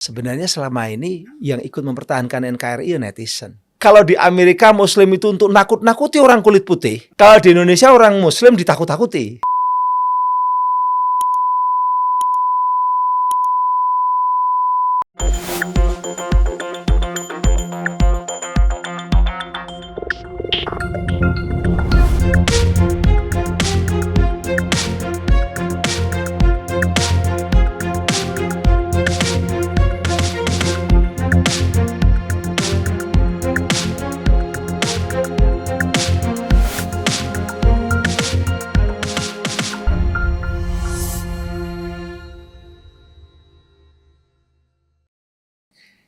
Sebenarnya selama ini yang ikut mempertahankan NKRI ya netizen. Kalau di Amerika Muslim itu untuk nakut-nakuti orang kulit putih, kalau di Indonesia orang Muslim ditakut-takuti.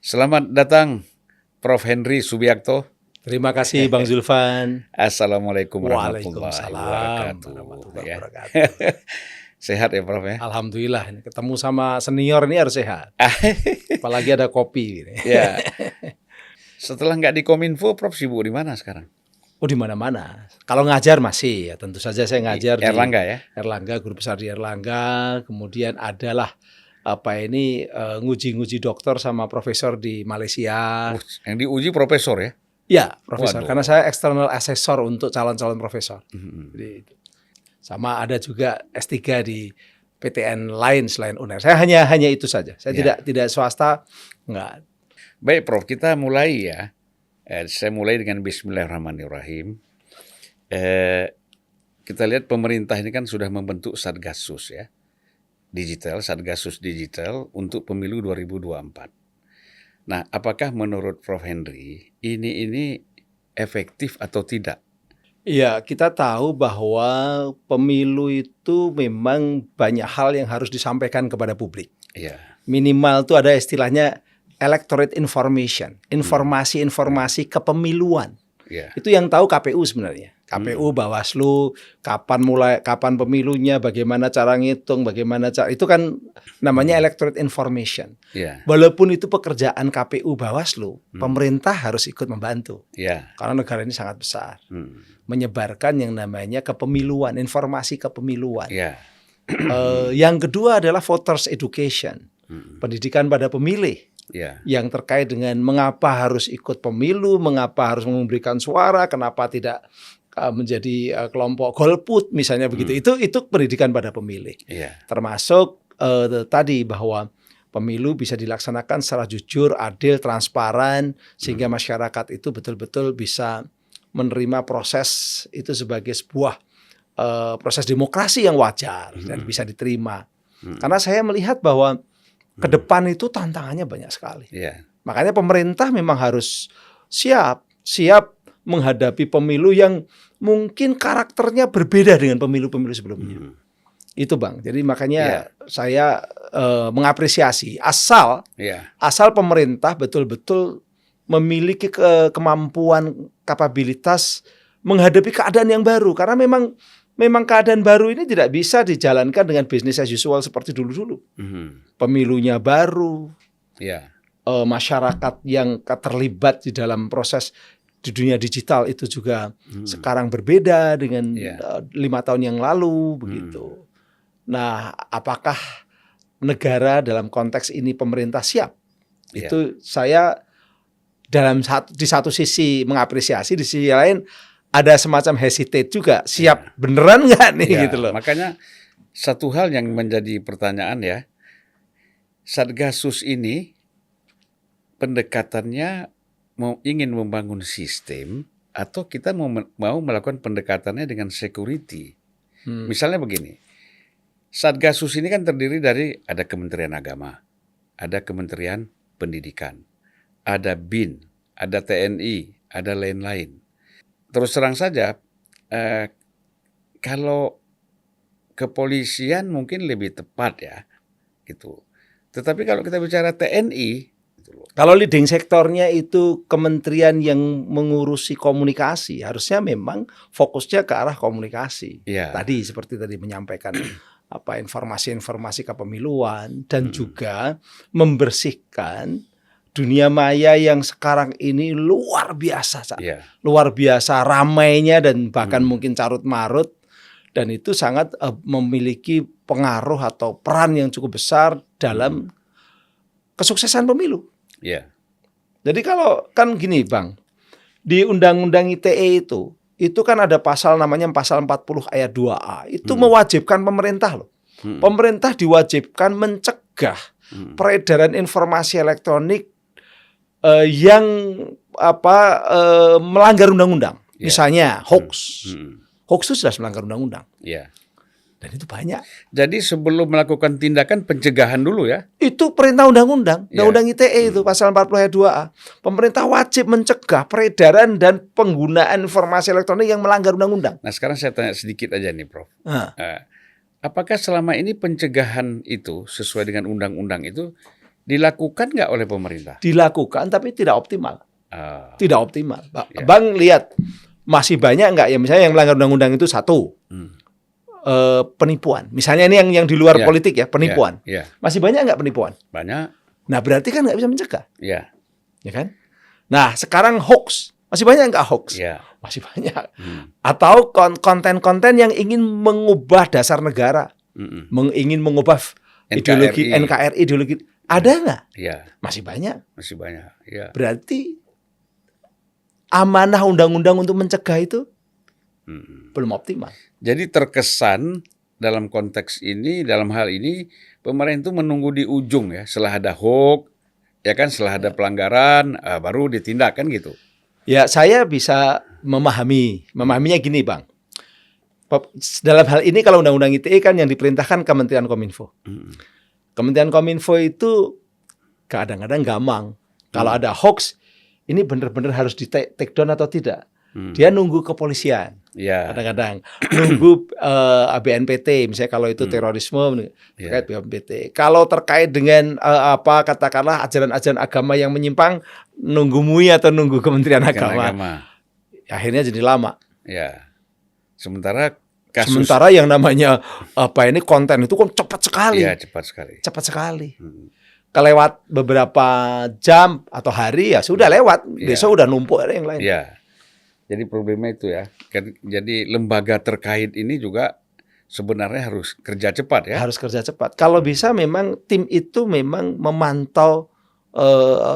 Selamat datang Prof. Henry Subiakto. Terima kasih Bang Zulfan. Assalamualaikum warahmatullahi Waalaikumsalam wabarakatuh. warahmatullahi Ya. wabarakatuh. Sehat ya Prof ya? Alhamdulillah, ini ketemu sama senior ini harus sehat. Apalagi ada kopi. Ya. Setelah nggak di Kominfo, Prof sibuk di mana sekarang? Oh, di mana-mana. Kalau ngajar masih ya, tentu saja saya ngajar Di Erlangga ya? Erlangga, guru besar di Erlangga. Kemudian adalah nguji-nguji dokter sama profesor di Malaysia. Yang diuji profesor ya? Ya, profesor. Waduh. Karena saya external assessor untuk calon-calon profesor. Hmm. Jadi, sama ada juga S3 di PTN lain selain UNER. Saya hanya itu saja. Saya Ya. tidak swasta, enggak. Baik Prof, kita mulai ya. Saya mulai dengan Bismillahirrahmanirrahim. Kita lihat pemerintah ini kan sudah membentuk Satgasus ya. Satgasus digital untuk pemilu 2024. Nah, apakah menurut Prof Henry ini efektif atau tidak? Iya, kita tahu bahwa pemilu itu memang banyak hal yang harus disampaikan kepada publik. Iya. Minimal itu ada istilahnya electorate information, informasi-informasi kepemiluan. Iya. Itu yang tahu KPU sebenarnya. KPU, Bawaslu, kapan pemilunya, bagaimana cara ngitung, itu kan namanya electorate information. Iya. Walaupun itu pekerjaan KPU, Bawaslu, pemerintah harus ikut membantu. Iya. Karena negara ini sangat besar. Menyebarkan yang namanya kepemiluan, informasi kepemiluan. Iya. Yang kedua adalah voters education, pendidikan pada pemilih. Iya. Yang terkait dengan mengapa harus ikut pemilu, mengapa harus memberikan suara, kenapa tidak menjadi kelompok golput misalnya begitu. Itu pendidikan pada pemilih. Iya. Termasuk tadi bahwa pemilu bisa dilaksanakan secara jujur, adil, transparan sehingga masyarakat itu betul-betul bisa menerima proses itu sebagai sebuah proses demokrasi yang wajar dan bisa diterima. Karena saya melihat bahwa ke depan itu tantangannya banyak sekali. Iya. Makanya pemerintah memang harus siap menghadapi pemilu yang mungkin karakternya berbeda dengan pemilu-pemilu sebelumnya. Itu Bang. Jadi makanya saya mengapresiasi asal pemerintah betul-betul memiliki kemampuan, kapabilitas menghadapi keadaan yang baru. Karena memang keadaan baru ini tidak bisa dijalankan dengan business as usual seperti dulu-dulu. Pemilunya baru, masyarakat yang terlibat di dalam proses di dunia digital itu juga sekarang berbeda dengan 5 tahun yang lalu begitu. Nah, apakah negara dalam konteks ini pemerintah siap? Itu saya di satu sisi mengapresiasi, di sisi lain ada semacam hesitate juga, siap beneran nggak nih gitu loh. Makanya satu hal yang menjadi pertanyaan ya, Satgasus ini pendekatannya ingin membangun sistem atau kita mau melakukan pendekatannya dengan security. Misalnya begini, Satgasus ini kan terdiri dari ada Kementerian Agama, ada Kementerian Pendidikan, ada BIN, ada TNI, ada lain-lain. Terus terang saja, kalau kepolisian mungkin lebih tepat ya, gitu. Tetapi kalau kita bicara TNI, kalau leading sektornya itu kementerian yang mengurusi komunikasi, harusnya memang fokusnya ke arah komunikasi. Tadi seperti tadi menyampaikan informasi-informasi kepemiluan dan juga membersihkan dunia maya yang sekarang ini luar biasa, luar biasa ramainya dan bahkan mungkin carut marut, dan itu sangat memiliki pengaruh atau peran yang cukup besar dalam kesuksesan pemilu. Ya. Jadi kalau kan gini Bang, di Undang-Undang ITE itu kan ada pasal namanya pasal 40 ayat 2A. Itu mewajibkan pemerintah loh. Pemerintah diwajibkan mencegah peredaran informasi elektronik yang melanggar undang-undang. Ya. Misalnya hoax. Hoax itu sudah melanggar undang-undang. Ya. Dan itu banyak. Jadi sebelum melakukan tindakan pencegahan dulu ya. Itu perintah undang-undang. Ya. Undang-undang ITE itu pasal 40 ayat 2A. Pemerintah wajib mencegah peredaran dan penggunaan informasi elektronik yang melanggar undang-undang. Nah sekarang saya tanya sedikit aja nih Prof. Nah. Apakah selama ini pencegahan itu sesuai dengan undang-undang itu dilakukan nggak oleh pemerintah? Dilakukan tapi tidak optimal. Tidak optimal. Ya. Bang lihat masih banyak nggak ya misalnya yang melanggar undang-undang itu satu. Penipuan. Misalnya ini yang di luar politik ya, penipuan. Ya. Masih banyak nggak penipuan? Banyak. Nah berarti kan nggak bisa mencegah. Ya. Ya kan? Nah sekarang hoax. Masih banyak nggak hoax? Ya. Masih banyak. Atau konten-konten yang ingin mengubah dasar negara. Ingin mengubah ideologi NKRI, ideologi. Ada nggak? Ya. Masih banyak. Masih banyak. Ya. Berarti amanah undang-undang untuk mencegah itu belum optimal. Jadi terkesan dalam konteks ini, dalam hal ini, pemerintah menunggu di ujung ya, setelah ada hoax, ya kan, setelah ada pelanggaran, baru ditindak kan gitu. Ya, saya bisa memahaminya gini, Bang. Dalam hal ini kalau Undang-Undang ITE kan yang diperintahkan Kementerian Kominfo. Kementerian Kominfo itu kadang-kadang gamang. Kalau ada hoax, ini benar-benar harus di take down atau tidak. Dia nunggu kepolisian. Ya. Kadang-kadang nunggu BNPT, misalnya kalau itu terorisme terkait BNPT. Kalau terkait dengan katakanlah ajaran-ajaran agama yang menyimpang, nunggu MUI atau nunggu Kementerian Agama. Akhirnya jadi lama. Ya. Sementara yang namanya ini konten itu kan cepat sekali. Iya, cepat sekali. Cepat sekali. Kelewat beberapa jam atau hari ya sudah lewat. Besok udah numpuk ada yang lain. Iya. Jadi problemnya itu ya. Jadi lembaga terkait ini juga sebenarnya harus kerja cepat ya. Harus kerja cepat. Kalau bisa memang tim itu memang memantau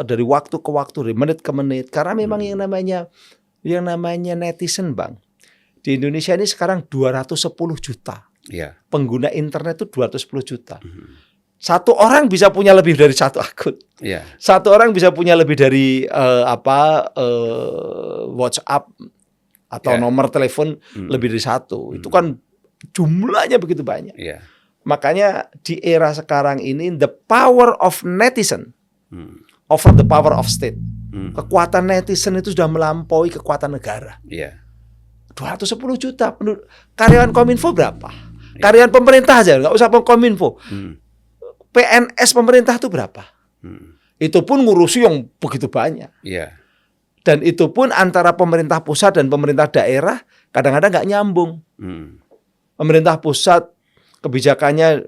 dari waktu ke waktu, dari menit ke menit. Karena memang yang namanya netizen, Bang. Di Indonesia ini sekarang 210 juta. Ya. Pengguna internet itu 210 juta. Satu orang bisa punya lebih dari satu akun. Ya. Satu orang bisa punya lebih dari WhatsApp atau nomor telepon lebih dari satu. Itu kan jumlahnya begitu banyak. Ya. Makanya di era sekarang ini the power of netizen over the power of state. Kekuatan netizen itu sudah melampaui kekuatan negara. Ya. 210 juta karyawan Kominfo berapa? Karyawan pemerintah aja, nggak usah Kominfo. PNS pemerintah itu berapa? Itu pun ngurusi yang begitu banyak. Iya. Dan itu pun antara pemerintah pusat dan pemerintah daerah kadang-kadang nggak nyambung. Pemerintah pusat kebijakannya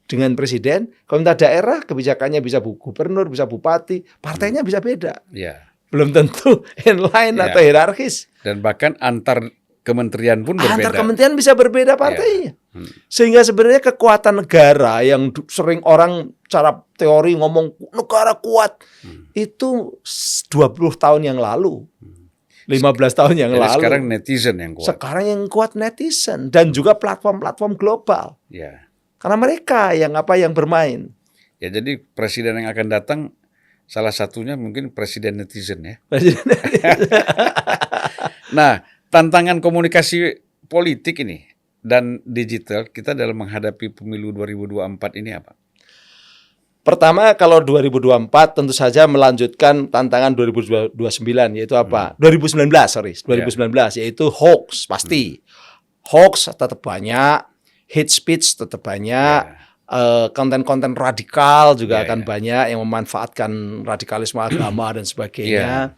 dengan presiden, pemerintah daerah kebijakannya bisa gubernur, bisa bupati, partainya bisa beda. Iya. Belum tentu inline atau hierarkis. Dan bahkan antar kementerian pun berbeda. Antar kementerian bisa berbeda partainya. Sehingga sebenarnya kekuatan negara yang sering orang cara teori ngomong negara kuat itu 20 tahun yang lalu, 15 tahun yang lalu. Sekarang netizen yang kuat. Sekarang yang kuat netizen dan juga platform-platform global. Ya. Karena mereka yang bermain. Ya, jadi presiden yang akan datang salah satunya mungkin presiden netizen ya. Nah, tantangan komunikasi politik ini dan digital kita dalam menghadapi pemilu 2024 ini apa? Pertama, kalau 2024 tentu saja melanjutkan tantangan 2029 yaitu apa? 2019 yaitu hoax pasti. Hoax tetap banyak, hate speech tetap banyak, konten-konten radikal juga akan banyak yang memanfaatkan radikalisme agama dan sebagainya.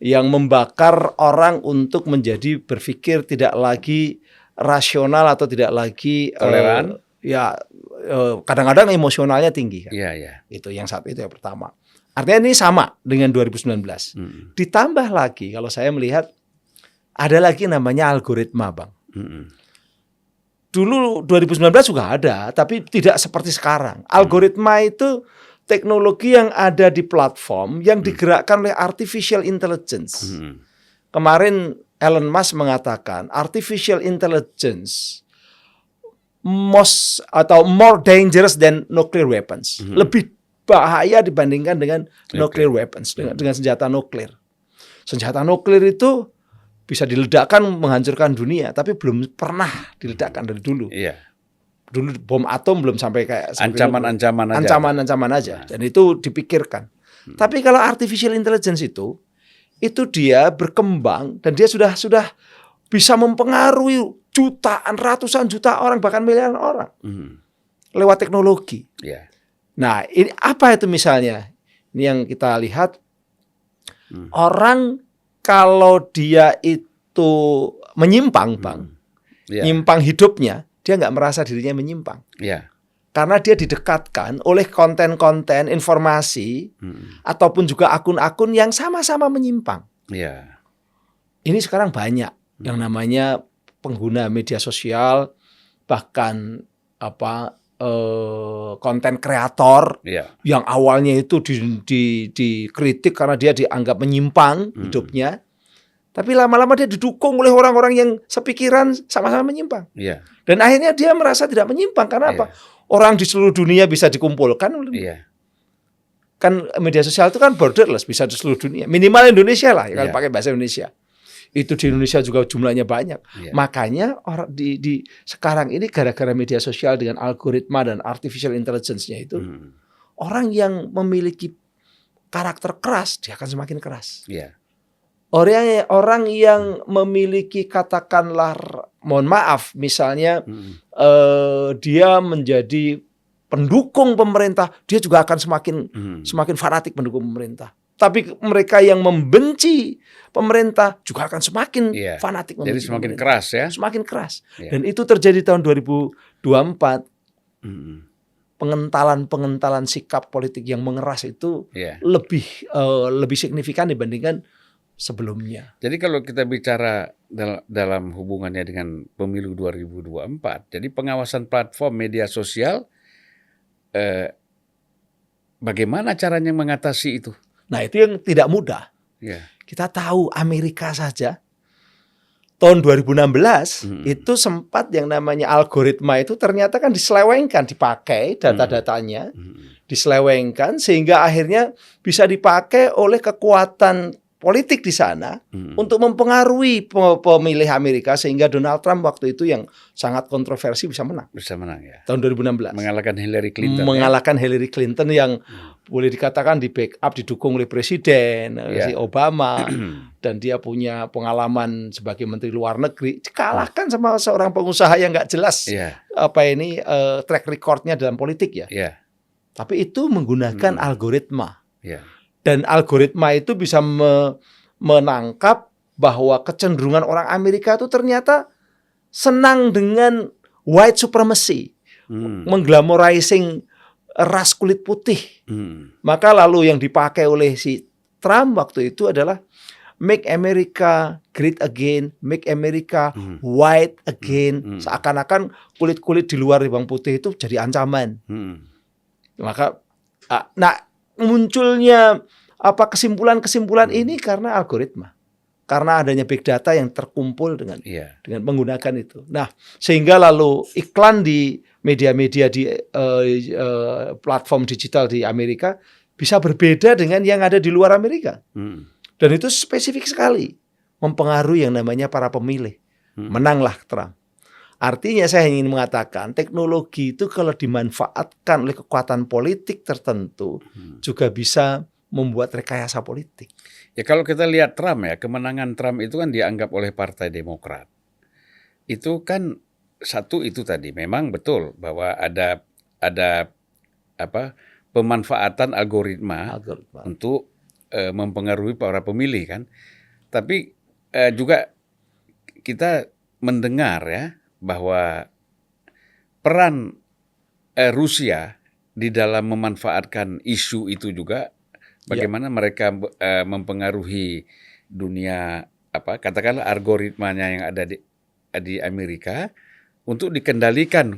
Yang membakar orang untuk menjadi berpikir tidak lagi rasional atau tidak lagi toleran. Kadang-kadang emosionalnya tinggi kan. Itu yang satu, itu yang pertama. Artinya ini sama dengan 2019. Ditambah lagi kalau saya melihat ada lagi namanya algoritma, Bang. Dulu 2019 juga ada, tapi tidak seperti sekarang. Algoritma itu teknologi yang ada di platform yang digerakkan oleh artificial intelligence. Kemarin Elon Musk mengatakan artificial intelligence more dangerous than nuclear weapons. Lebih bahaya dibandingkan dengan nuclear weapons, dengan senjata nuklir. Senjata nuklir itu bisa diledakkan menghancurkan dunia, tapi belum pernah diledakkan dari dulu. Iya. Dulu bom atom belum sampai kayak Ancaman-ancaman aja. Ancaman-ancaman aja. Dan itu dipikirkan. Tapi kalau artificial intelligence itu dia berkembang dan dia sudah bisa mempengaruhi jutaan, ratusan juta orang, bahkan miliaran orang lewat teknologi. Iya. Nah, ini apa itu misalnya? Ini yang kita lihat. Orang kalau dia itu menyimpang, Bang, nyimpang hidupnya, dia nggak merasa dirinya menyimpang. Iya. Karena dia didekatkan oleh konten-konten informasi ataupun juga akun-akun yang sama-sama menyimpang. Iya. Ini sekarang banyak yang namanya pengguna media sosial, bahkan konten kreator yang awalnya itu dikritik karena dia dianggap menyimpang hidupnya, tapi lama-lama dia didukung oleh orang-orang yang sepikiran sama-sama menyimpang. Dan akhirnya dia merasa tidak menyimpang karena apa? Orang di seluruh dunia bisa dikumpulkan. Kan media sosial itu kan borderless, bisa di seluruh dunia. Minimal Indonesia lah, kalau pakai bahasa Indonesia. Itu di Indonesia juga jumlahnya banyak. Makanya orang di sekarang ini gara-gara media sosial dengan algoritma dan artificial intelligence-nya itu, orang yang memiliki karakter keras dia akan semakin keras. Orang yang memiliki katakanlah, mohon maaf, misalnya dia menjadi pendukung pemerintah, dia juga akan semakin fanatik mendukung pemerintah. Tapi mereka yang membenci pemerintah juga akan semakin fanatik membenci. Jadi semakin keras ya. Semakin keras. Dan itu terjadi tahun 2024. Pengentalan sikap politik yang mengeras itu lebih signifikan dibandingkan sebelumnya. Jadi kalau kita bicara dalam hubungannya dengan pemilu 2024, jadi pengawasan platform media sosial, bagaimana caranya mengatasi itu? Nah, itu yang tidak mudah. Kita tahu Amerika saja tahun 2016 itu sempat yang namanya algoritma itu ternyata kan diselewengkan, dipakai data-datanya, diselewengkan sehingga akhirnya bisa dipakai oleh kekuatan politik di sana untuk mempengaruhi pemilih Amerika sehingga Donald Trump waktu itu yang sangat kontroversi bisa menang. Bisa menang ya. Tahun 2016. Mengalahkan Hillary Clinton. Mengalahkan Hillary Clinton yang boleh dikatakan di backup didukung oleh presiden si Obama dan dia punya pengalaman sebagai menteri luar negeri, dikalahkan sama seorang pengusaha yang nggak jelas track recordnya dalam politik ya. Tapi itu menggunakan algoritma. Dan algoritma itu bisa menangkap bahwa kecenderungan orang Amerika itu ternyata senang dengan white supremacy, mengglamorizing ras kulit putih. Maka lalu yang dipakai oleh si Trump waktu itu adalah make America great again, make America white again. Seakan-akan kulit-kulit di luar bawang putih itu jadi ancaman. Maka, munculnya kesimpulan-kesimpulan ini karena algoritma, karena adanya big data yang terkumpul dengan menggunakan itu. Nah, sehingga lalu iklan di media-media di platform digital di Amerika bisa berbeda dengan yang ada di luar Amerika, dan itu spesifik sekali mempengaruhi yang namanya para pemilih. Menanglah Trump. Artinya saya ingin mengatakan teknologi itu kalau dimanfaatkan oleh kekuatan politik tertentu juga bisa membuat rekayasa politik. Ya kalau kita lihat Trump ya, kemenangan Trump itu kan dianggap oleh Partai Demokrat. Itu kan satu itu tadi memang betul bahwa ada pemanfaatan algoritma. Untuk mempengaruhi para pemilih kan. Tapi juga kita mendengar ya bahwa peran Rusia di dalam memanfaatkan isu itu juga bagaimana mereka mempengaruhi dunia katakanlah algoritmanya yang ada di Amerika untuk dikendalikan,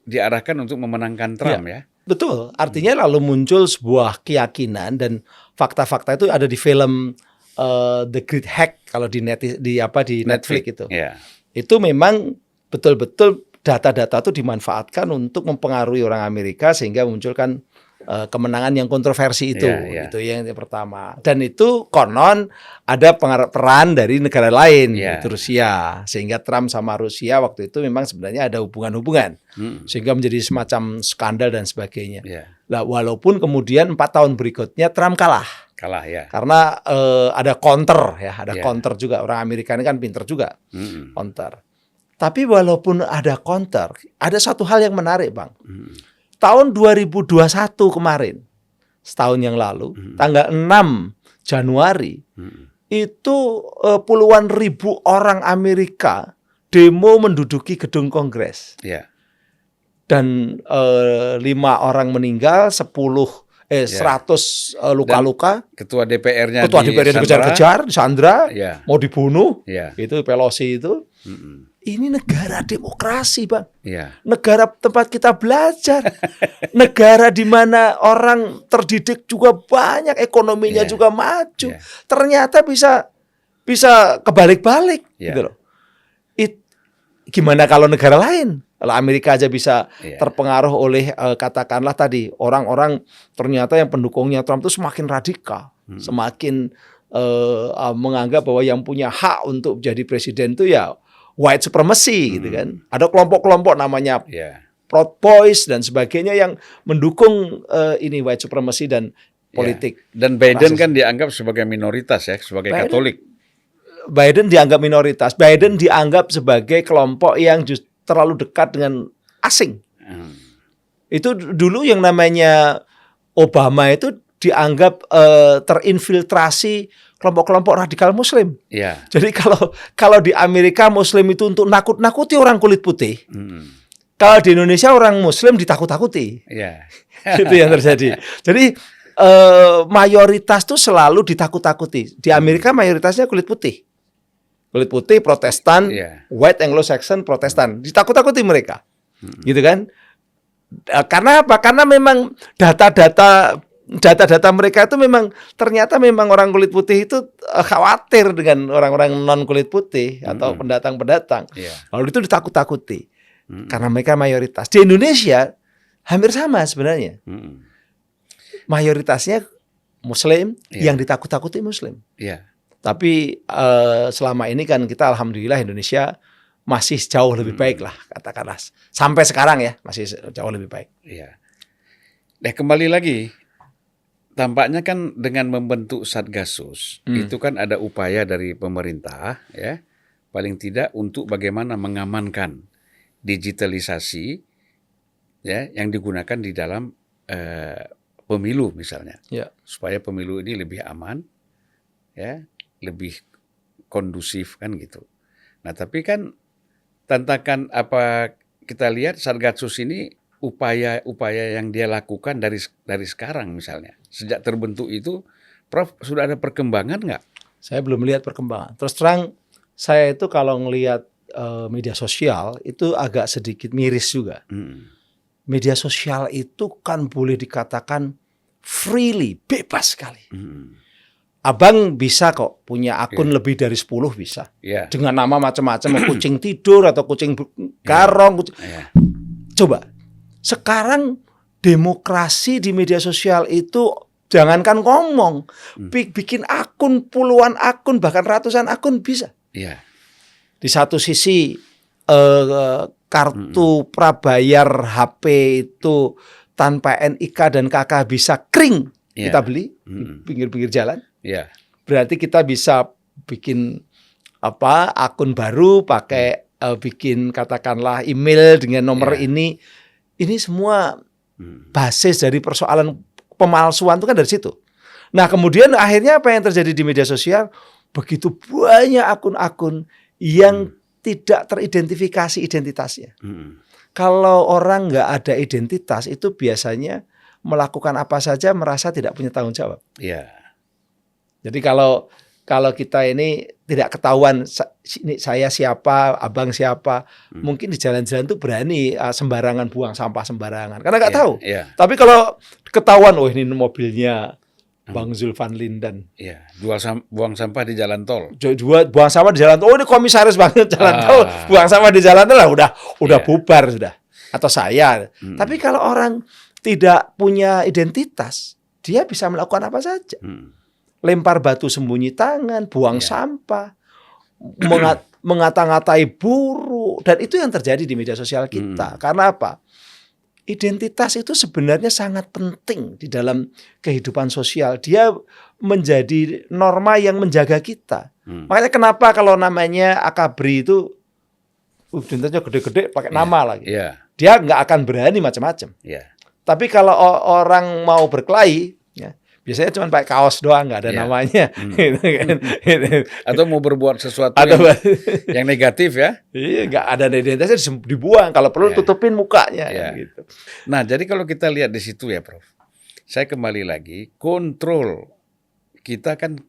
diarahkan untuk memenangkan Trump ya. Betul, artinya lalu muncul sebuah keyakinan dan fakta-fakta itu ada di film The Great Hack kalau di Netflix itu. Ya. Itu memang betul-betul data-data itu dimanfaatkan untuk mempengaruhi orang Amerika sehingga munculkan kemenangan yang kontroversi itu. Itu yang pertama. Dan itu konon ada peran dari negara lain, itu Rusia. Sehingga Trump sama Rusia waktu itu memang sebenarnya ada hubungan-hubungan. Sehingga menjadi semacam skandal dan sebagainya. Nah, walaupun kemudian 4 tahun berikutnya Trump kalah ya. Karena ada counter ya, ada counter juga. Orang Amerika ini kan pinter juga counter. Tapi walaupun ada counter, ada satu hal yang menarik, Bang. Tahun 2021 kemarin, setahun yang lalu, tanggal 6 Januari, itu puluhan ribu orang Amerika demo menduduki gedung Kongres. Dan 5 orang meninggal, 100 luka-luka. Ketua DPR-nya dikejar-kejar, disandra, mau dibunuh. Itu Pelosi itu. Ini negara demokrasi, Bang. Negara tempat kita belajar. Negara di mana orang terdidik juga banyak, ekonominya juga maju. Ternyata bisa kebalik-balik gitu loh. Gimana kalau negara lain? Kalau Amerika aja bisa terpengaruh oleh katakanlah tadi orang-orang ternyata yang pendukungnya Trump itu semakin radikal, semakin menganggap bahwa yang punya hak untuk jadi presiden itu ya white supremacy gitu kan. Ada kelompok-kelompok namanya Proud Boys dan sebagainya yang mendukung ini white supremacy dan politik. Dan Biden kan dianggap sebagai minoritas ya, sebagai Katolik. Biden dianggap minoritas. Biden dianggap sebagai kelompok yang terlalu dekat dengan asing. Itu dulu yang namanya Obama itu dianggap terinfiltrasi kelompok-kelompok radikal Muslim. Jadi kalau di Amerika Muslim itu untuk nakut-nakuti orang kulit putih. Kalau di Indonesia orang Muslim ditakut-takuti. Itu yang terjadi. Jadi mayoritas itu selalu ditakut-takuti. Di Amerika mayoritasnya kulit putih. Kulit putih, Protestan, White Anglo-Saxon, Protestan. Ditakut-takuti mereka. Gitu kan? Karena apa? Karena memang data-data mereka itu memang ternyata memang orang kulit putih itu khawatir dengan orang-orang non kulit putih atau pendatang-pendatang. Lalu itu ditakut-takuti karena mereka mayoritas. Di Indonesia hampir sama sebenarnya. Mayoritasnya Muslim yang ditakut-takuti Muslim. Tapi selama ini kan kita alhamdulillah Indonesia masih jauh lebih baik lah katakanlah. Sampai sekarang ya masih jauh lebih baik. Kembali lagi. Tampaknya kan dengan membentuk Satgasus itu kan ada upaya dari pemerintah ya paling tidak untuk bagaimana mengamankan digitalisasi ya yang digunakan di dalam pemilu misalnya supaya pemilu ini lebih aman ya lebih kondusif kan gitu. Nah tapi kan tantangan apa kita lihat Satgasus ini upaya-upaya yang dia lakukan dari sekarang misalnya. Sejak terbentuk itu, Prof, sudah ada perkembangan nggak? Saya belum melihat perkembangan. Terus terang, saya itu kalau ngelihat media sosial, itu agak sedikit miris juga. Media sosial itu kan boleh dikatakan freely, bebas sekali. Abang bisa kok punya akun lebih dari 10 bisa. Dengan nama macam-macam, kucing tidur atau kucing garong. Coba. Sekarang demokrasi di media sosial itu jangankan ngomong, bikin akun puluhan akun bahkan ratusan akun bisa. Di satu sisi kartu prabayar HP itu tanpa NIK dan KK bisa kering kita beli di pinggir-pinggir jalan. Berarti kita bisa bikin akun baru pakai bikin katakanlah email dengan nomor ini. Ini semua basis dari persoalan pemalsuan itu kan dari situ. Nah kemudian akhirnya apa yang terjadi di media sosial? Begitu banyak akun-akun yang tidak teridentifikasi identitasnya. Kalau orang nggak ada identitas itu biasanya melakukan apa saja merasa tidak punya tanggung jawab. Jadi kalau kalau kita ini tidak ketahuan saya siapa, abang siapa, mungkin di jalan-jalan tuh berani sembarangan buang sampah sembarangan, karena nggak tahu. Tapi kalau ketahuan, oh ini mobilnya Bang Zulfan Lindan. Iya, buang sampah di jalan tol. Buang sampah di jalan tol. Oh ini komisaris banget jalan tol. Buang sampah di jalan tol lah udah bubar sudah. Atau saya. Tapi kalau orang tidak punya identitas, dia bisa melakukan apa saja. Lempar batu sembunyi tangan, buang sampah, mengata-ngatai buruk, dan itu yang terjadi di media sosial kita. Karena apa? Identitas itu sebenarnya sangat penting di dalam kehidupan sosial. Dia menjadi norma yang menjaga kita. Makanya kenapa kalau namanya Akabri itu identitasnya gede-gede pakai nama lagi. Dia nggak akan berani macam-macam. Tapi kalau orang mau berkelahi, biasanya cuma pakai kaos doang, nggak ada namanya. Gitu kan. Atau mau berbuat sesuatu yang negatif ya? Iya, nggak ada identitasnya dibuang. Kalau perlu tutupin mukanya. Gitu. Nah, jadi kalau kita lihat di situ ya, Prof. Saya kembali lagi, kontrol kita kan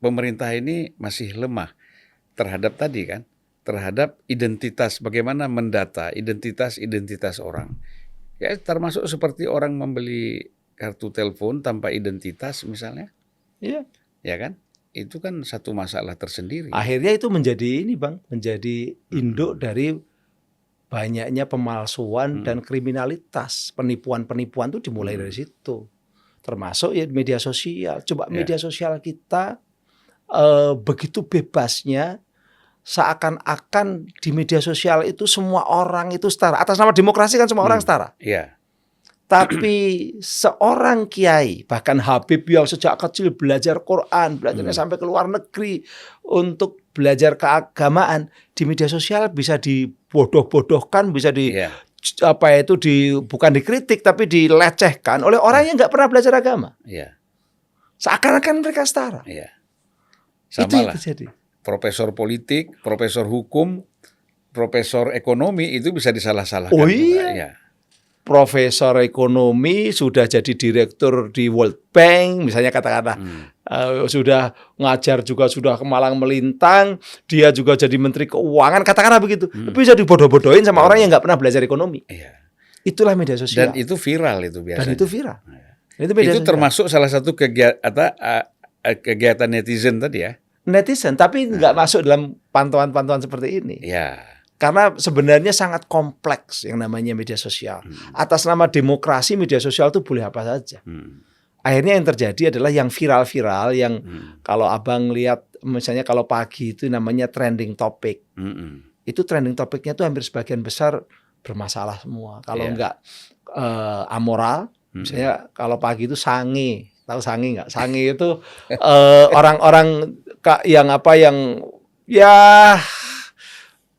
pemerintah ini masih lemah terhadap tadi kan, terhadap identitas, bagaimana mendata identitas orang. Ya, termasuk seperti orang membeli kartu telepon tanpa identitas misalnya. Iya. Ya kan? Itu kan satu masalah tersendiri. Akhirnya itu menjadi ini, Bang, menjadi induk dari banyaknya pemalsuan dan kriminalitas. Penipuan-penipuan itu dimulai dari situ. Termasuk ya media sosial. Coba media sosial kita begitu bebasnya, seakan-akan di media sosial itu semua orang itu setara. Atas nama demokrasi kan semua orang setara. Iya. Tapi seorang kiai, bahkan Habib yang sejak kecil belajar Quran, belajarnya sampai ke luar negeri untuk belajar keagamaan, di media sosial bisa dibodoh-bodohkan, bisa bukan dikritik tapi dilecehkan oleh orang yang nggak pernah belajar agama. Seakan-akan mereka setara. Sama lah. Profesor politik, profesor hukum, profesor ekonomi itu bisa disalah-salahkan. Oh iya. Profesor ekonomi sudah jadi direktur di World Bank, misalnya kata-kata sudah ngajar juga sudah kemalang melintang, dia juga jadi menteri keuangan, katakanlah begitu. Bisa dibodoh-bodohin sama orang yang nggak pernah belajar ekonomi. Itulah media sosial. Dan itu viral itu biasanya. Dan itu viral. Itu termasuk salah satu kegiatan netizen tadi ya. Netizen, tapi nggak masuk dalam pantauan-pantauan seperti ini. Karena sebenarnya sangat kompleks yang namanya media sosial. Atas nama demokrasi, media sosial itu boleh apa saja. Akhirnya yang terjadi adalah yang viral-viral, yang kalau abang lihat, misalnya kalau pagi itu namanya trending topic. Itu trending topicnya itu hampir sebagian besar bermasalah semua. Kalau enggak amoral, misalnya kalau pagi itu sange. Tahu sange nggak? Sange itu orang-orang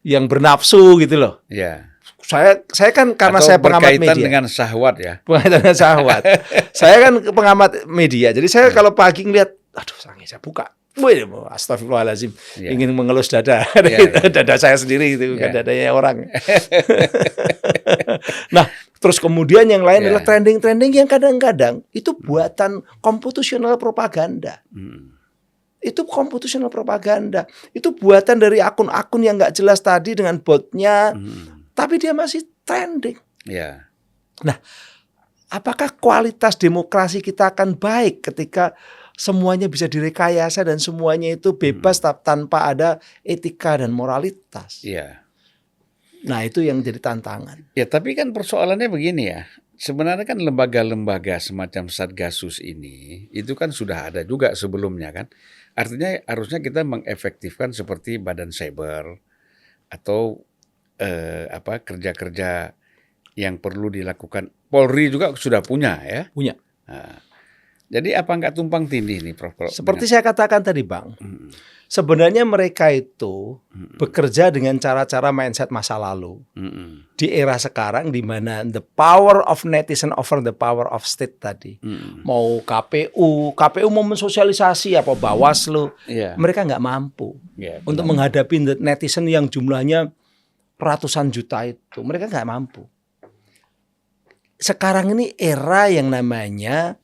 yang bernafsu gitu loh. Saya kan karena atau saya pengamat media. Berkaitan dengan syahwat ya. Berkaitan dengan syahwat. Saya kan pengamat media. Jadi saya kalau pagi ngeliat, aduh sange, saya buka. Wih, astagfirullahaladzim. Ingin mengelus dada. Dada saya sendiri itu, bukan dadanya orang. Nah, terus kemudian yang lain adalah trending-trending yang kadang-kadang itu buatan komputasional propaganda. Itu komputasional propaganda. Itu buatan dari akun-akun yang nggak jelas tadi dengan botnya, tapi dia masih trending. Nah, apakah kualitas demokrasi kita akan baik ketika semuanya bisa direkayasa dan semuanya itu bebas tanpa ada etika dan moralitas? Nah, itu yang jadi tantangan. Ya, tapi kan persoalannya begini ya. Sebenarnya kan lembaga-lembaga semacam Satgasus ini itu kan sudah ada juga sebelumnya kan. Artinya harusnya kita mengefektifkan seperti Badan Cyber atau kerja-kerja yang perlu dilakukan. Polri juga sudah punya ya. Punya. Nah, jadi apa nggak tumpang tindih nih, Prof? Seperti saya katakan tadi, Bang. Sebenarnya mereka itu bekerja dengan cara-cara mindset masa lalu. Di era sekarang di mana the power of netizen over the power of state tadi. Mau KPU mau mensosialisasi apa Bawaslu, mereka nggak mampu untuk menghadapi netizen yang jumlahnya ratusan juta itu. Mereka nggak mampu. Sekarang ini era yang namanya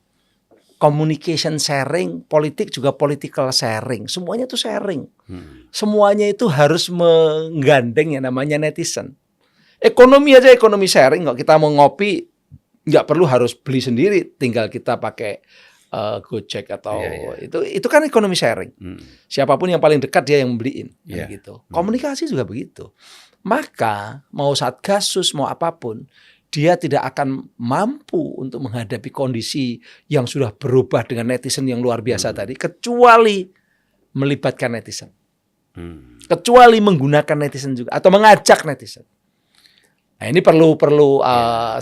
communication sharing, politik juga political sharing. Semuanya itu sharing. Semuanya itu harus menggandeng yang namanya netizen. Ekonomi aja ekonomi sharing kok. Kita mau ngopi nggak perlu harus beli sendiri, tinggal kita pakai Gojek atau itu kan ekonomi sharing. Siapapun yang paling dekat dia yang beliin gitu. Komunikasi juga begitu. Maka mau Satgasus mau apapun, dia tidak akan mampu untuk menghadapi kondisi yang sudah berubah dengan netizen yang luar biasa tadi, kecuali melibatkan netizen. Kecuali menggunakan netizen juga atau mengajak netizen. Nah, ini perlu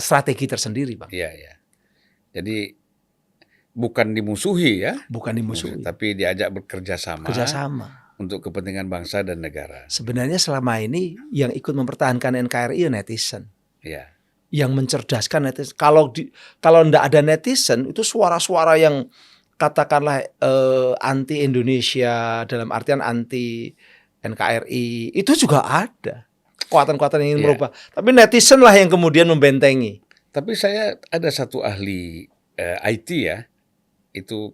strategi tersendiri, Bang. Iya, iya. Jadi bukan dimusuhi ya. Bukan dimusuhi. Tapi diajak bekerja sama. Kerjasama. Untuk kepentingan bangsa dan negara. Sebenarnya selama ini yang ikut mempertahankan NKRI ya netizen. Iya. Yang mencerdaskan netizen. Kalau enggak ada netizen, itu suara-suara yang katakanlah anti Indonesia dalam artian anti NKRI itu juga ada. Kekuatan-kekuatan yang ingin merubah. Tapi netizen lah yang kemudian membentengi. Tapi saya ada satu ahli IT ya, itu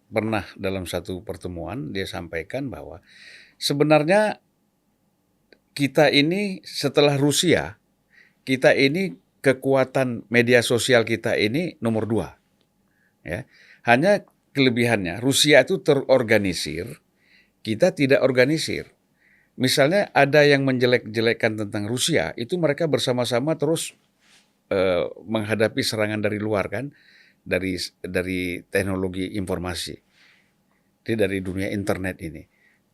pernah dalam satu pertemuan dia sampaikan bahwa sebenarnya kita ini setelah Rusia, kita ini kekuatan media sosial kita ini nomor 2. Ya. Hanya kelebihannya Rusia itu terorganisir, kita tidak organisir. Misalnya ada yang menjelek-jelekkan tentang Rusia, itu mereka bersama-sama terus menghadapi serangan dari luar kan, dari teknologi informasi, dari dunia internet ini.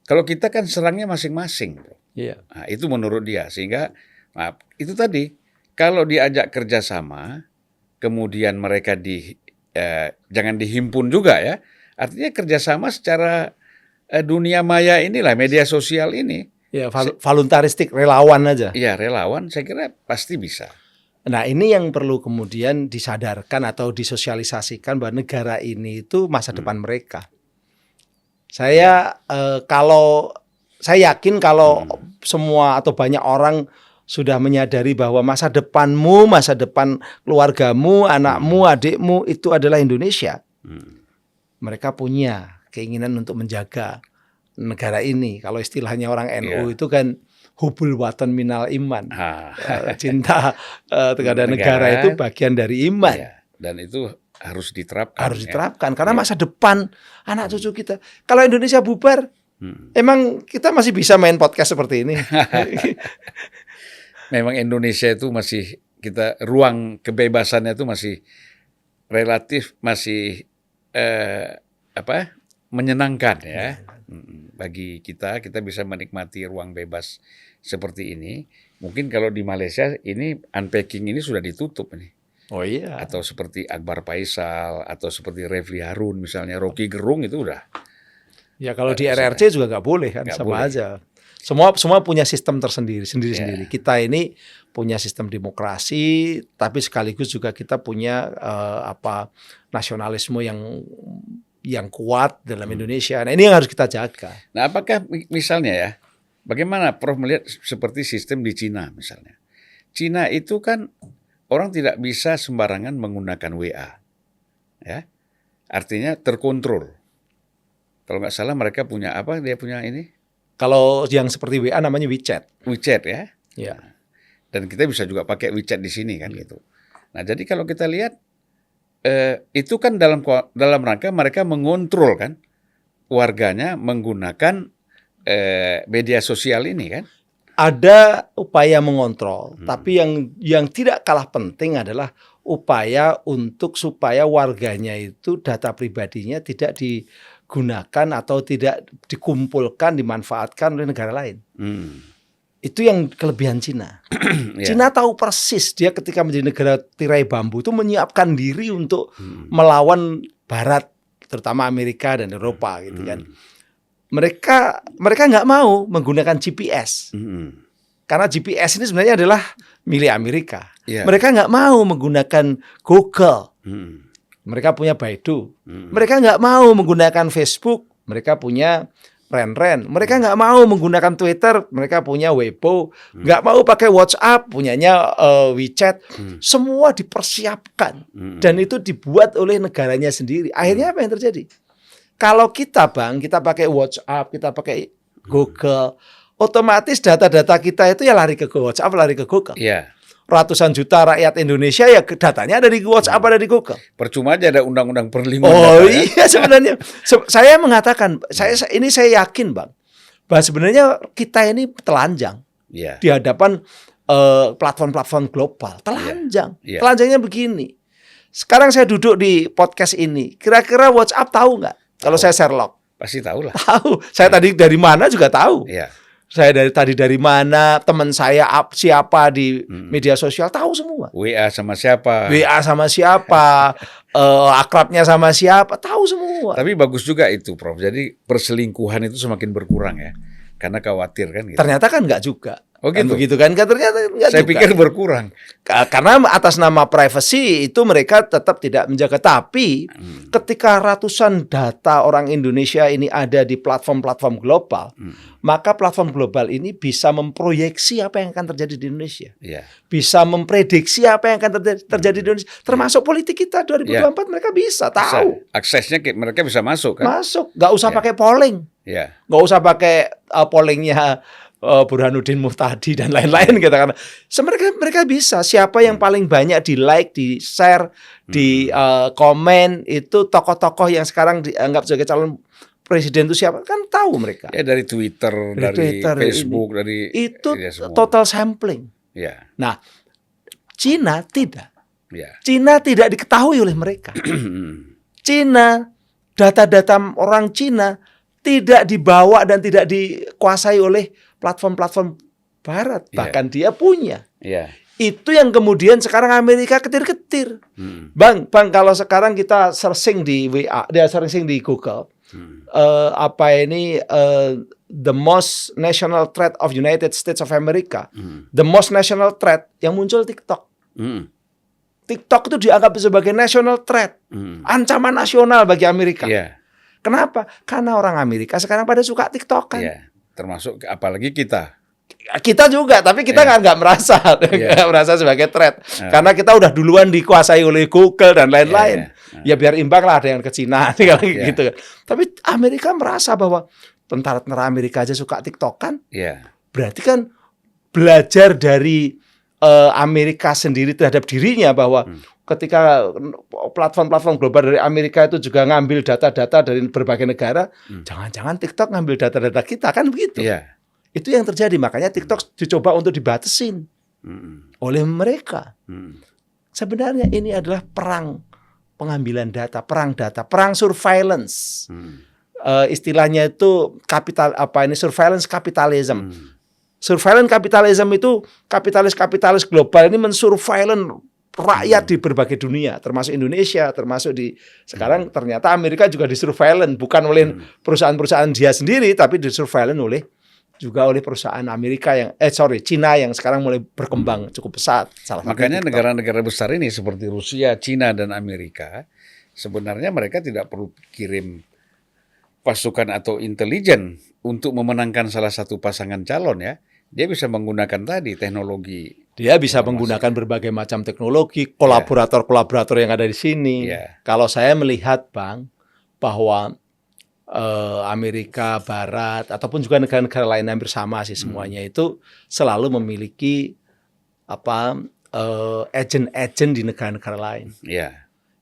Kalau kita kan serangnya masing-masing, bro. Iya. Nah, itu menurut dia, sehingga itu tadi kalau diajak kerjasama, kemudian mereka jangan dihimpun juga ya, artinya kerjasama secara dunia maya inilah media sosial ini. Ya, voluntaristik, relawan aja. Iya, relawan, saya kira pasti bisa. Nah, ini yang perlu kemudian disadarkan atau disosialisasikan bahwa negara ini itu masa depan mereka. Saya yakin kalau semua atau banyak orang sudah menyadari bahwa masa depanmu, masa depan keluargamu, anakmu, adikmu itu adalah Indonesia. Mereka punya keinginan untuk menjaga negara ini. Kalau istilahnya orang NU itu kan hubul watan minal iman. Cinta terhadap negara itu bagian dari iman. Dan itu harus diterapkan. Harus diterapkan karena masa depan anak cucu kita. Kalau Indonesia bubar, emang kita masih bisa main podcast seperti ini. Memang Indonesia itu masih ruang kebebasannya itu masih relatif masih menyenangkan ya. Bagi kita bisa menikmati ruang bebas seperti ini. Mungkin kalau di Malaysia ini unpacking ini sudah ditutup nih. Oh iya. Atau seperti Akbar Faisal atau seperti Refli Harun misalnya, Rocky Gerung itu udah. Ya kalau di RRC juga nggak boleh kan, sama aja. Semua punya sistem sendiri-sendiri. Kita ini punya sistem demokrasi, tapi sekaligus juga kita punya nasionalisme yang kuat dalam Indonesia. Nah, ini yang harus kita jaga. Nah, apakah misalnya ya, bagaimana Prof melihat seperti sistem di Cina misalnya? Cina itu kan orang tidak bisa sembarangan menggunakan WA. Ya. Artinya terkontrol. Kalau nggak salah mereka punya apa? Dia punya ini? Kalau yang seperti WA namanya WeChat. WeChat ya. Ya. Dan kita bisa juga pakai WeChat di sini kan gitu. Nah, jadi kalau kita lihat itu kan dalam rangka mereka mengontrol kan warganya menggunakan media sosial ini kan. Ada upaya mengontrol, tapi yang tidak kalah penting adalah upaya untuk supaya warganya itu data pribadinya tidak digunakan atau tidak dikumpulkan, dimanfaatkan oleh negara lain. Itu yang kelebihan Cina. Cina tahu persis dia ketika menjadi negara tirai bambu itu menyiapkan diri untuk melawan Barat, terutama Amerika dan Eropa gitu kan. Mereka nggak mau menggunakan GPS karena GPS ini sebenarnya adalah milik Amerika. Mereka nggak mau menggunakan Google. Mereka punya Baidu. Mereka nggak mau menggunakan Facebook. Mereka punya Ren-Ren. Mereka nggak mau menggunakan Twitter, mereka punya Weibo, nggak mau pakai WhatsApp, punyanya WeChat. Semua dipersiapkan dan itu dibuat oleh negaranya sendiri. Akhirnya apa yang terjadi? Kalau kita Bang, kita pakai WhatsApp, kita pakai Google, otomatis data-data kita itu ya lari ke WhatsApp, lari ke Google. Iya. Ratusan juta rakyat Indonesia ya datanya ada di WhatsApp, ada di Google. Percuma aja ada undang-undang perlindungan Oh data, ya. iya sebenarnya saya mengatakan saya yakin Bang bahwa sebenarnya kita ini telanjang Iya. di hadapan platform-platform global. Telanjang. Iya. Telanjangnya begini. Sekarang saya duduk di podcast ini. Kira-kira WhatsApp tahu nggak? Kalau saya Sherlock. Pasti tahu lah. Tahu. Saya tadi dari mana juga tahu. Iya. Saya dari mana, teman saya siapa di media sosial tahu semua. WA sama siapa? WA sama siapa, akrabnya sama siapa, tahu semua. Tapi bagus juga itu, Prof. Jadi perselingkuhan itu semakin berkurang ya. Karena khawatir kan gitu. Ternyata kan nggak juga. Oh Kan gitu. begitu kan? Ternyata nggak Saya juga. pikir berkurang. Karena atas nama privacy itu mereka tetap tidak menjaga. Tapi ketika ratusan data orang Indonesia ini ada di platform-platform global, maka platform global ini bisa memproyeksi apa yang akan terjadi di Indonesia. Iya. Bisa memprediksi apa yang akan terjadi di Indonesia. Termasuk politik kita 2024 mereka bisa tahu. Aksesnya mereka bisa masuk kan? Masuk. Nggak usah Ya. pakai polling. Iya. Nggak usah pakai pollingnya Burhanuddin Muhtadi dan lain-lain gitu kan. Mereka bisa siapa yang paling banyak di like, di share, di komen itu tokoh-tokoh yang sekarang dianggap sebagai calon presiden itu siapa kan tahu mereka. Ya dari Twitter, dari Twitter, Facebook, dari itu ya, semua. total sampling. Ya. Nah, Cina tidak. Ya. Cina tidak diketahui oleh mereka. Cina, data-data orang Cina tidak dibawa dan tidak dikuasai oleh platform-platform Barat. Bahkan dia punya. Iya. Itu yang kemudian sekarang Amerika ketir-ketir. Bang, kalau sekarang kita searching di WA, dia searching di Google, the most national threat of United States of America, the most national threat yang muncul TikTok. TikTok itu dianggap sebagai national threat, ancaman nasional bagi Amerika. Iya. Kenapa? Karena orang Amerika sekarang pada suka TikTok kan. Iya. Termasuk apalagi kita. Kita juga, tapi kita nggak merasa, nggak merasa sebagai threat, karena kita udah duluan dikuasai oleh Google dan lain-lain. Ya biar imbang lah ada yang ke Cina, gitu. Tapi Amerika merasa bahwa tentara-tentara Amerika aja suka TikTok kan, berarti kan belajar dari Amerika sendiri terhadap dirinya bahwa ketika platform-platform global dari Amerika itu juga ngambil data-data dari berbagai negara, jangan-jangan TikTok ngambil data-data kita kan begitu. Itu yang terjadi, makanya TikTok dicoba untuk dibatasin oleh mereka. Sebenarnya ini adalah perang pengambilan data, perang surveillance. Istilahnya itu surveillance capitalism. Surveillance capitalism itu kapitalis global ini mensurveillance rakyat di berbagai dunia, termasuk Indonesia, termasuk di sekarang ternyata Amerika juga disurveillance bukan oleh perusahaan-perusahaan dia sendiri, tapi disurveillance juga oleh perusahaan Amerika Cina yang sekarang mulai berkembang cukup pesat. Makanya negara-negara besar ini seperti Rusia, Cina dan Amerika sebenarnya mereka tidak perlu kirim pasukan atau intelijen untuk memenangkan salah satu pasangan calon ya. Dia bisa menggunakan tadi teknologi. Dia bisa menggunakan berbagai macam teknologi, kolaborator-kolaborator yang ada di sini. Kalau saya melihat, Bang, bahwa Amerika Barat ataupun juga negara-negara lain hampir sama sih semuanya itu selalu memiliki agen-agen di negara-negara lain.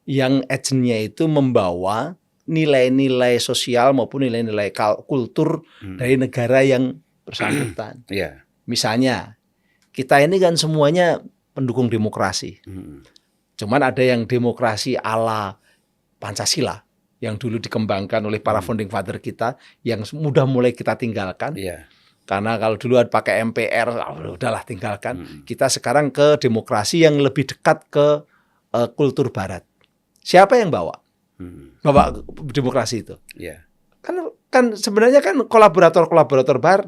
Yang agennya itu membawa nilai-nilai sosial maupun nilai-nilai kultur dari negara yang bersangkutan. Misalnya, kita ini kan semuanya pendukung demokrasi. Cuman ada yang demokrasi ala Pancasila yang dulu dikembangkan oleh para founding father kita, yang mudah mulai kita tinggalkan. Karena kalau dulu pakai MPR, udahlah tinggalkan. Kita sekarang ke demokrasi yang lebih dekat ke kultur Barat. Siapa yang bawa demokrasi itu? Kan sebenarnya kan kolaborator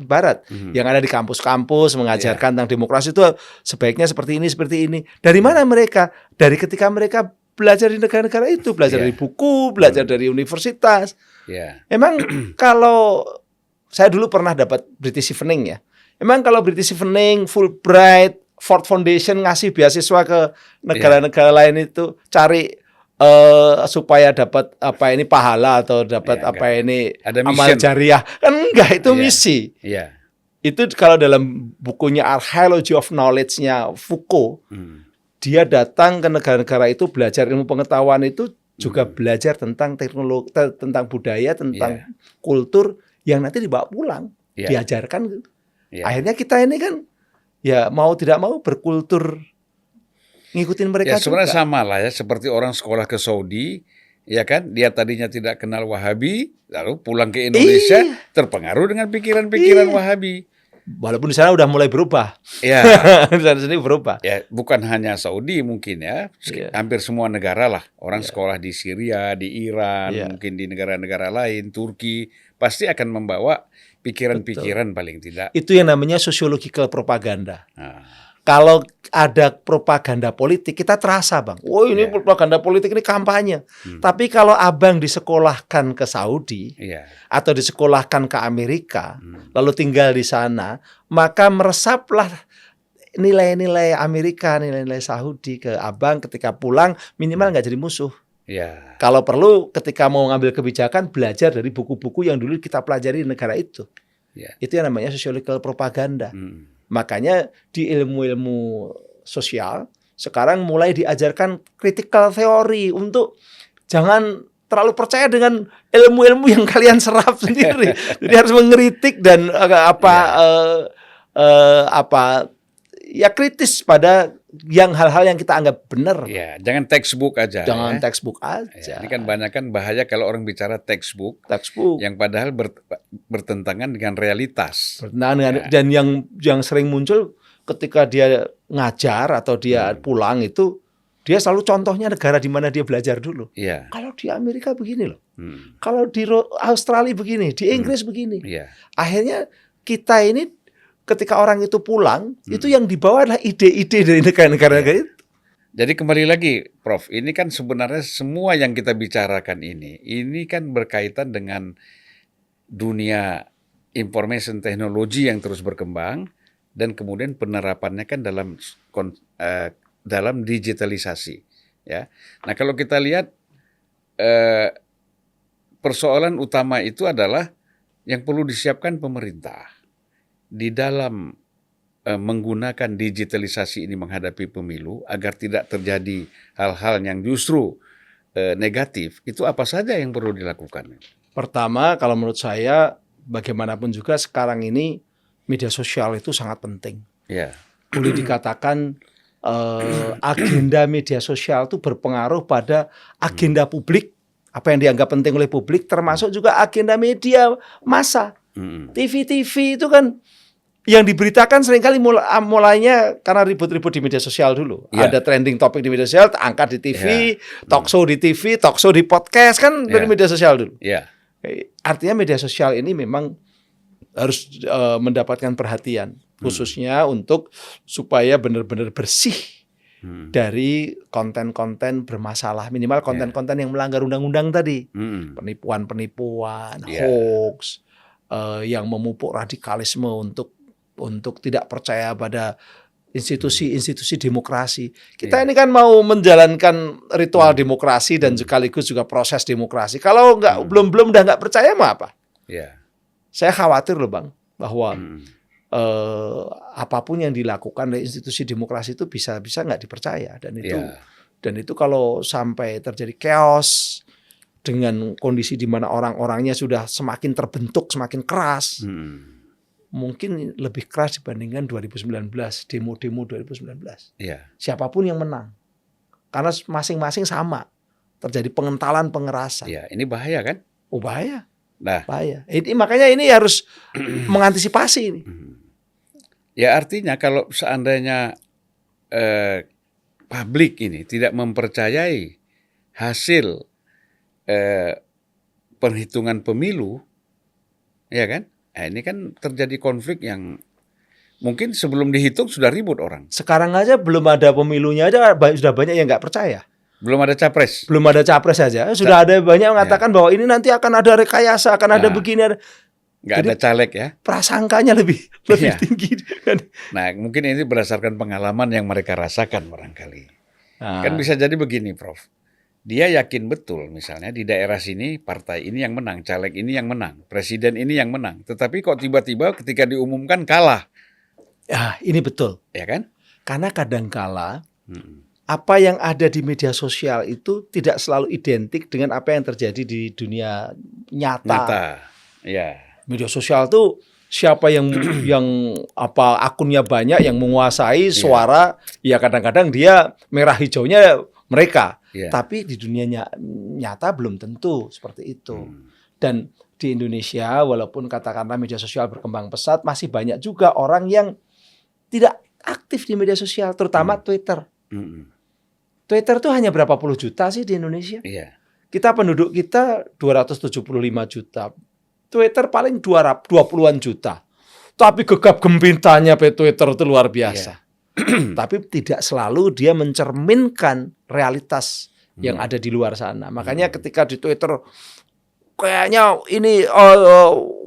Barat yang ada di kampus-kampus mengajarkan tentang demokrasi itu sebaiknya seperti ini. Dari mana mereka? Dari ketika mereka belajar di negara-negara itu, belajar dari buku, belajar dari universitas. Emang kalau saya dulu pernah dapat British Evening ya. Emang kalau British Evening, Fulbright, Ford Foundation ngasih beasiswa ke negara-negara lain itu cari supaya dapat apa ini pahala atau dapat apa ini ada amal jariah. Kan enggak, itu misi. Iya. Itu kalau dalam bukunya Archaeology of Knowledge-nya Foucault, dia datang ke negara-negara itu belajar ilmu pengetahuan itu juga belajar tentang teknologi, tentang budaya, tentang kultur yang nanti dibawa pulang, diajarkan. Akhirnya kita ini kan ya mau tidak mau berkultur ngikutin mereka juga. Sebenarnya sama lah ya, seperti orang sekolah ke Saudi, ya kan, dia tadinya tidak kenal Wahabi, lalu pulang ke Indonesia terpengaruh dengan pikiran-pikiran Wahabi. Walaupun di sana udah mulai berubah. Ya. Di sana sendiri berubah. Ya, bukan hanya Saudi mungkin ya, hampir semua negara lah. Orang sekolah di Syria, di Iran, mungkin di negara-negara lain, Turki, pasti akan membawa pikiran-pikiran paling tidak. Itu yang namanya sociological propaganda. Kalau ada propaganda politik, kita terasa, Bang. Oh, ini propaganda politik, ini kampanye. Tapi kalau abang disekolahkan ke Saudi atau disekolahkan ke Amerika, lalu tinggal di sana, maka meresaplah nilai-nilai Amerika, nilai-nilai Saudi ke abang. Ketika pulang, minimal nggak jadi musuh. Kalau perlu, ketika mau ngambil kebijakan, belajar dari buku-buku yang dulu kita pelajari di negara itu. Itu yang namanya sociological propaganda. Makanya di ilmu-ilmu sosial sekarang mulai diajarkan critical theory untuk jangan terlalu percaya dengan ilmu-ilmu yang kalian serap sendiri. Jadi harus mengkritik dan kritis pada yang hal-hal yang kita anggap benar. Jangan textbook aja. Jangan textbook aja. Ini kan banyak kan bahaya kalau orang bicara textbook. Yang padahal bertentangan dengan realitas. Dan yang sering muncul ketika dia ngajar atau dia pulang itu, dia selalu contohnya negara di mana dia belajar dulu. Kalau di Amerika begini loh. Kalau di Australia begini, di Inggris begini. Akhirnya kita ini ketika orang itu pulang, itu yang dibawa adalah ide-ide dari negara-negara itu. Jadi kembali lagi, Prof, ini kan sebenarnya semua yang kita bicarakan ini kan berkaitan dengan dunia information technology yang terus berkembang dan kemudian penerapannya kan dalam digitalisasi. Ya, nah kalau kita lihat persoalan utama itu adalah yang perlu disiapkan pemerintah di dalam menggunakan digitalisasi ini menghadapi pemilu agar tidak terjadi hal-hal yang justru negatif, itu apa saja yang perlu dilakukan? Pertama, kalau menurut saya, bagaimanapun juga sekarang ini media sosial itu sangat penting. Boleh dikatakan agenda media sosial itu berpengaruh pada agenda publik, apa yang dianggap penting oleh publik, termasuk juga agenda media massa. TV-TV itu kan yang diberitakan seringkali mulainya karena ribut-ribut di media sosial dulu. Ada trending topik di media sosial, angkat di TV, talk show di TV, talk show di podcast, kan dari media sosial dulu. Artinya media sosial ini memang harus mendapatkan perhatian, khususnya untuk supaya benar-benar bersih dari konten-konten bermasalah, minimal konten-konten yang melanggar undang-undang tadi, penipuan-penipuan, hoax, yang memupuk radikalisme untuk tidak percaya pada institusi-institusi demokrasi. Kita ini kan mau menjalankan ritual demokrasi dan sekaligus juga proses demokrasi. Kalau belum udah nggak percaya mah apa? Saya khawatir loh, Bang, bahwa apapun yang dilakukan oleh institusi demokrasi itu bisa nggak dipercaya, dan itu kalau sampai terjadi chaos dengan kondisi di mana orang-orangnya sudah semakin terbentuk, semakin keras. Mungkin lebih keras dibandingkan 2019, demo-demo 2019. Siapapun yang menang. Karena masing-masing sama. Terjadi pengentalan, pengerasan. Ini bahaya kan? Oh, bahaya. Bahaya. Makanya ini harus mengantisipasi ini. Ya, artinya kalau seandainya publik ini tidak mempercayai hasil perhitungan pemilu, ya kan? Ini kan terjadi konflik yang mungkin sebelum dihitung sudah ribut orang. Sekarang aja belum ada pemilunya aja sudah banyak yang nggak percaya. Belum ada capres. Belum ada capres saja. Sudah ada banyak yang mengatakan bahwa ini nanti akan ada rekayasa, akan ada begini. Nggak Jadi ada caleg ya. prasangkanya lebih Iya. tinggi. Nah, mungkin ini berdasarkan pengalaman yang mereka rasakan barangkali. Kan Nah, bisa jadi begini, Prof. Dia yakin betul misalnya di daerah sini partai ini yang menang, caleg ini yang menang, presiden ini yang menang. Tetapi kok tiba-tiba ketika diumumkan kalah, ya ini betul. ya kan? Karena kadangkala Mm-mm. apa yang ada di media sosial itu tidak selalu identik dengan apa yang terjadi di dunia nyata. Nyata. Ya. Media sosial tuh siapa yang apa akunnya banyak yang menguasai suara, ya kadang-kadang dia merah hijaunya mereka. Iya. Tapi di dunia nyata belum tentu seperti itu. Hmm. Dan di Indonesia walaupun katakanlah media sosial berkembang pesat, masih banyak juga orang yang tidak aktif di media sosial, terutama Twitter. Mm-mm. Twitter tuh hanya berapa puluh juta sih di Indonesia? Iya. Penduduk kita 275 juta. Twitter paling 20-an juta. Tapi gegap gempitanya Twitter itu luar biasa. Tapi tidak selalu dia mencerminkan realitas yang ada di luar sana. Makanya ketika di Twitter kayaknya ini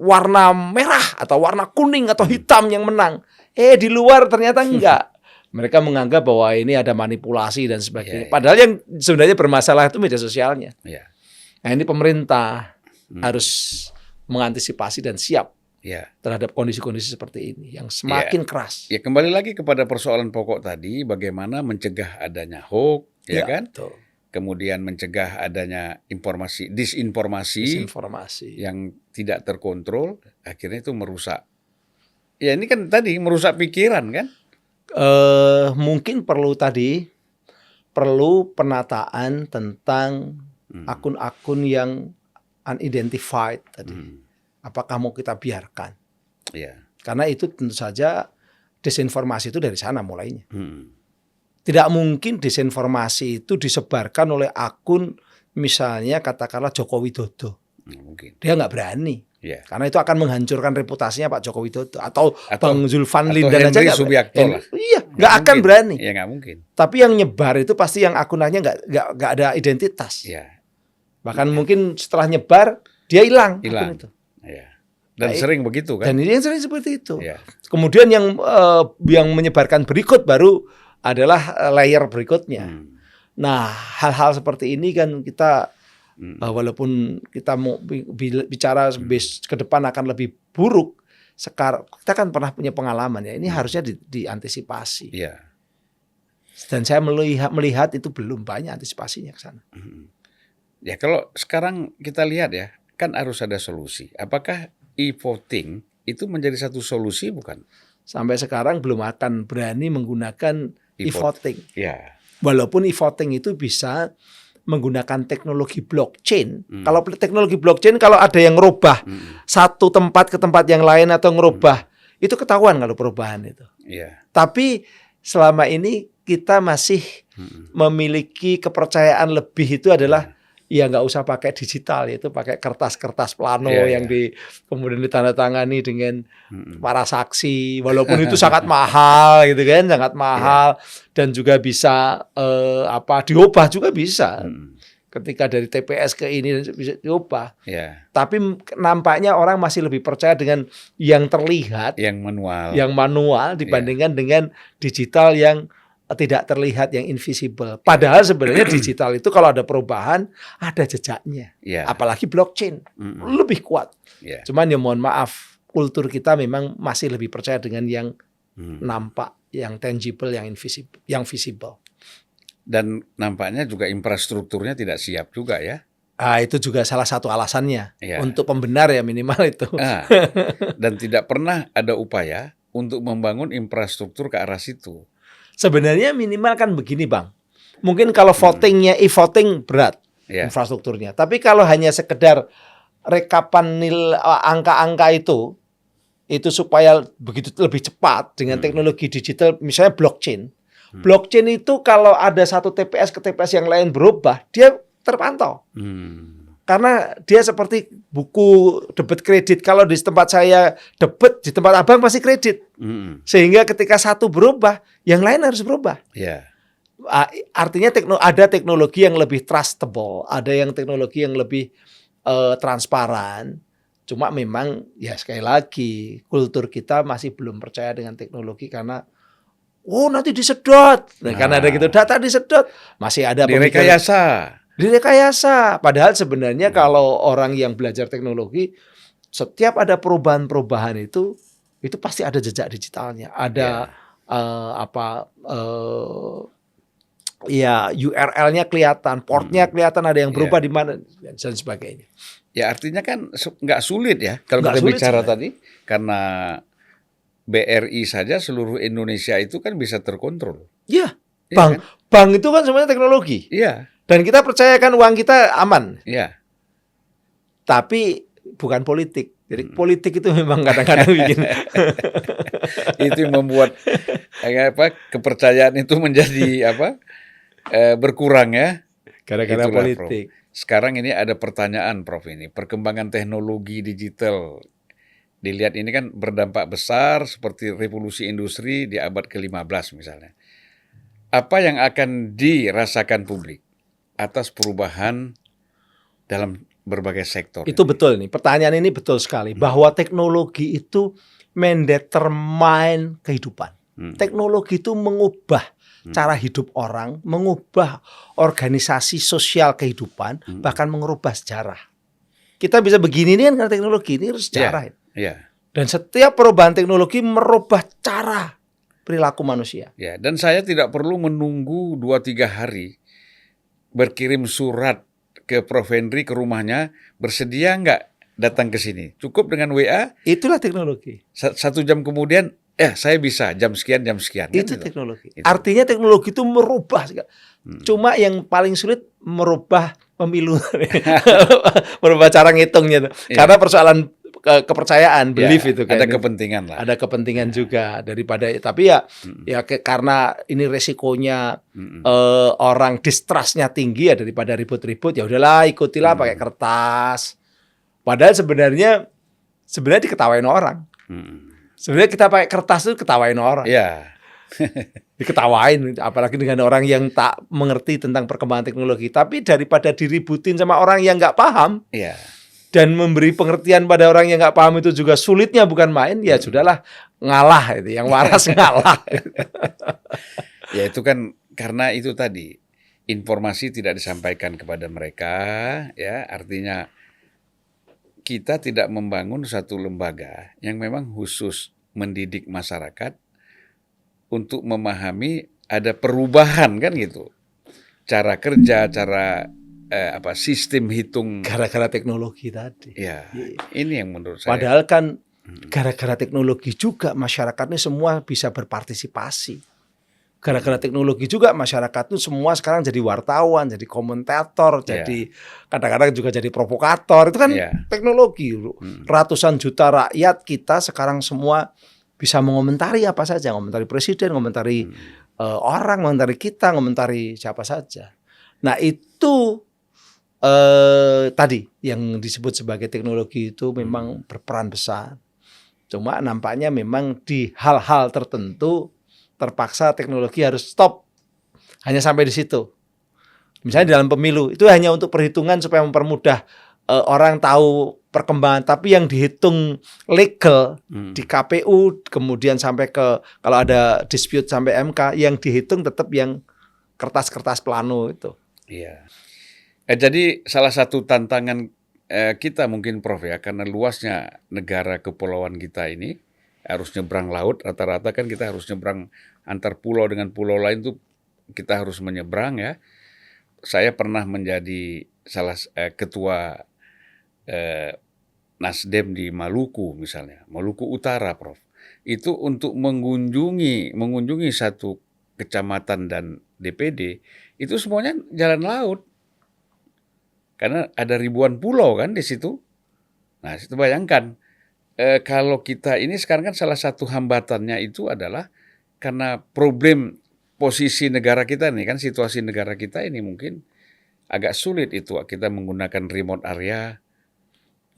warna merah atau warna kuning atau hitam yang menang. Di luar ternyata enggak. Mereka menganggap bahwa ini ada manipulasi dan sebagainya. Padahal yang sebenarnya bermasalah itu media sosialnya. Nah, ini pemerintah harus mengantisipasi dan siap terhadap kondisi-kondisi seperti ini yang semakin keras. Ya, kembali lagi kepada persoalan pokok tadi, bagaimana mencegah adanya hoax, ya kan? Betul. Kemudian mencegah adanya disinformasi yang tidak terkontrol, akhirnya itu merusak. Ya, ini kan tadi merusak pikiran kan? Mungkin perlu penataan tentang akun-akun yang unidentified tadi. Apakah mau kita biarkan? Karena itu tentu saja disinformasi itu dari sana mulainya. Tidak mungkin disinformasi itu disebarkan oleh akun misalnya katakanlah Joko Widodo. Dia nggak berani. Karena itu akan menghancurkan reputasinya Pak Joko Widodo atau Bang Zulfanlin dan Henry Subiakto lah. Iya, nggak akan berani. Ya nggak mungkin. Tapi yang nyebar itu pasti yang akunannya nggak ada identitas. Bahkan mungkin setelah nyebar dia hilang. Akun itu. Dan sering begitu kan? Dan ini yang sering seperti itu. Kemudian yang menyebarkan berikut baru adalah layer berikutnya. Nah, hal-hal seperti ini kan kita walaupun kita mau bicara ke depan akan lebih buruk, sekarang kita kan pernah punya pengalaman ya. Ini harusnya diantisipasi. Dan saya melihat itu belum banyak antisipasinya ke sana. Ya kalau sekarang kita lihat ya, kan harus ada solusi. Apakah e-voting itu menjadi satu solusi bukan? Sampai sekarang belum akan berani menggunakan e-voting. Walaupun e-voting itu bisa menggunakan teknologi blockchain. Kalau teknologi blockchain, kalau ada yang ngerubah satu tempat ke tempat yang lain atau ngerubah, itu ketahuan kalau perubahan itu. Tapi selama ini kita masih memiliki kepercayaan lebih itu adalah ya nggak usah pakai digital, itu pakai kertas-kertas plano yang kemudian ditandatangani dengan para saksi, walaupun itu sangat mahal gitu kan, sangat mahal dan juga bisa diubah juga bisa. Ketika dari TPS ke ini bisa diubah. Tapi nampaknya orang masih lebih percaya dengan yang terlihat, yang manual dibandingkan dengan digital yang tidak terlihat, yang invisible. Padahal sebenarnya digital itu kalau ada perubahan ada jejaknya. Apalagi blockchain lebih kuat. Cuman ya mohon maaf, kultur kita memang masih lebih percaya dengan yang nampak, yang tangible, yang invisible, yang visible. Dan nampaknya juga infrastrukturnya tidak siap juga ya. Itu juga salah satu alasannya untuk pembenar ya minimal itu. Dan tidak pernah ada upaya untuk membangun infrastruktur ke arah situ. Sebenarnya minimal kan begini Bang. Mungkin kalau votingnya e-voting berat infrastrukturnya. Tapi kalau hanya sekedar rekapan angka-angka itu supaya begitu lebih cepat dengan teknologi digital, misalnya blockchain. Blockchain itu kalau ada satu TPS ke TPS yang lain berubah, dia terpantau. Karena dia seperti buku debit kredit. Kalau di tempat saya debit, di tempat abang pasti kredit. Sehingga ketika satu berubah, yang lain harus berubah. Artinya ada teknologi yang lebih trustable, ada yang teknologi yang lebih transparan. Cuma memang ya sekali lagi kultur kita masih belum percaya dengan teknologi karena nanti disedot. Karena ada gitu data disedot, masih ada direkayasa. Padahal sebenarnya kalau orang yang belajar teknologi, setiap ada perubahan-perubahan itu pasti ada jejak digitalnya, ada URL-nya kelihatan, portnya kelihatan, ada yang berubah di mana dan sebagainya. Ya artinya kan nggak sulit ya kalau kita bicara tadi, karena BRI saja seluruh Indonesia itu kan bisa terkontrol. Iya, bank itu kan semuanya teknologi. Iya. Dan kita percayakan uang kita aman. Iya. Tapi bukan politik. Jadi politik itu memang kadang-kadang bikin itu yang membuat kepercayaan itu menjadi berkurang ya. Gara-gara politik. Prof. Sekarang ini ada pertanyaan, Prof, ini perkembangan teknologi digital dilihat ini kan berdampak besar seperti revolusi industri di abad ke-15 misalnya. Apa yang akan dirasakan publik atas perubahan dalam berbagai sektor? Itu betul nih, pertanyaan ini betul sekali, bahwa teknologi itu mendetermine kehidupan. Teknologi itu mengubah cara hidup orang, mengubah organisasi sosial kehidupan, bahkan mengubah sejarah. Kita bisa begini nih kan karena teknologi, ini harus sejarah. Ya. Dan setiap perubahan teknologi merubah cara perilaku manusia. Ya, dan saya tidak perlu menunggu 2-3 hari berkirim surat ke Prof. Henry ke rumahnya, bersedia nggak datang ke sini. Cukup dengan WA. Itulah teknologi. 1 jam kemudian, saya bisa jam sekian. Itu teknologi. Artinya teknologi itu merubah. Cuma yang paling sulit merubah pemilu. Merubah cara ngitungnya. Karena persoalan kepercayaan, belief itu kan. Ada kepentingan lah. Ada kepentingan juga daripada, tapi karena ini resikonya orang distrustnya tinggi ya, daripada ribut-ribut ya udahlah ikutilah pakai kertas. Padahal sebenarnya diketawain orang. Sebenarnya kita pakai kertas itu ketawain orang. Iya. Diketawain, apalagi dengan orang yang tak mengerti tentang perkembangan teknologi. Tapi daripada diributin sama orang yang nggak paham, dan memberi pengertian pada orang yang nggak paham itu juga sulitnya bukan main, ya sudahlah, ngalah itu, yang waras ngalah. Ya itu kan karena itu tadi informasi tidak disampaikan kepada mereka, ya artinya kita tidak membangun satu lembaga yang memang khusus mendidik masyarakat untuk memahami ada perubahan kan gitu. Cara kerja, cara sistem hitung. Gara-gara teknologi tadi. Ya, ini yang menurut saya. Padahal kan gara-gara teknologi juga masyarakat ini semua bisa berpartisipasi. Gara-gara teknologi juga masyarakat itu semua sekarang jadi wartawan, jadi komentator, jadi kadang-kadang juga jadi provokator. Itu kan teknologi. Ratusan juta rakyat kita sekarang semua bisa mengomentari apa saja, mengomentari presiden, mengomentari orang, mengomentari kita, mengomentari siapa saja. Nah itu tadi yang disebut sebagai teknologi itu memang berperan besar. Cuma nampaknya memang di hal-hal tertentu terpaksa teknologi harus stop. Hanya sampai di situ. Misalnya dalam pemilu itu hanya untuk perhitungan supaya mempermudah orang tahu perkembangan, tapi yang dihitung legal di KPU kemudian sampai ke kalau ada dispute sampai MK, yang dihitung tetap yang kertas-kertas plano itu. Iya. Jadi salah satu tantangan kita mungkin Prof ya, karena luasnya negara kepulauan kita ini, harus nyebrang laut, rata-rata kan kita harus nyebrang antar pulau dengan pulau lain tuh kita harus menyeberang ya. Saya pernah menjadi ketua Nasdem di Maluku misalnya, Maluku Utara Prof. Itu untuk mengunjungi satu kecamatan dan DPD, itu semuanya jalan laut. Karena ada ribuan pulau kan di situ. Nah, itu bayangkan. Kalau kita ini sekarang kan salah satu hambatannya itu adalah karena problem posisi negara kita nih kan, situasi negara kita ini mungkin agak sulit itu kita menggunakan remote area.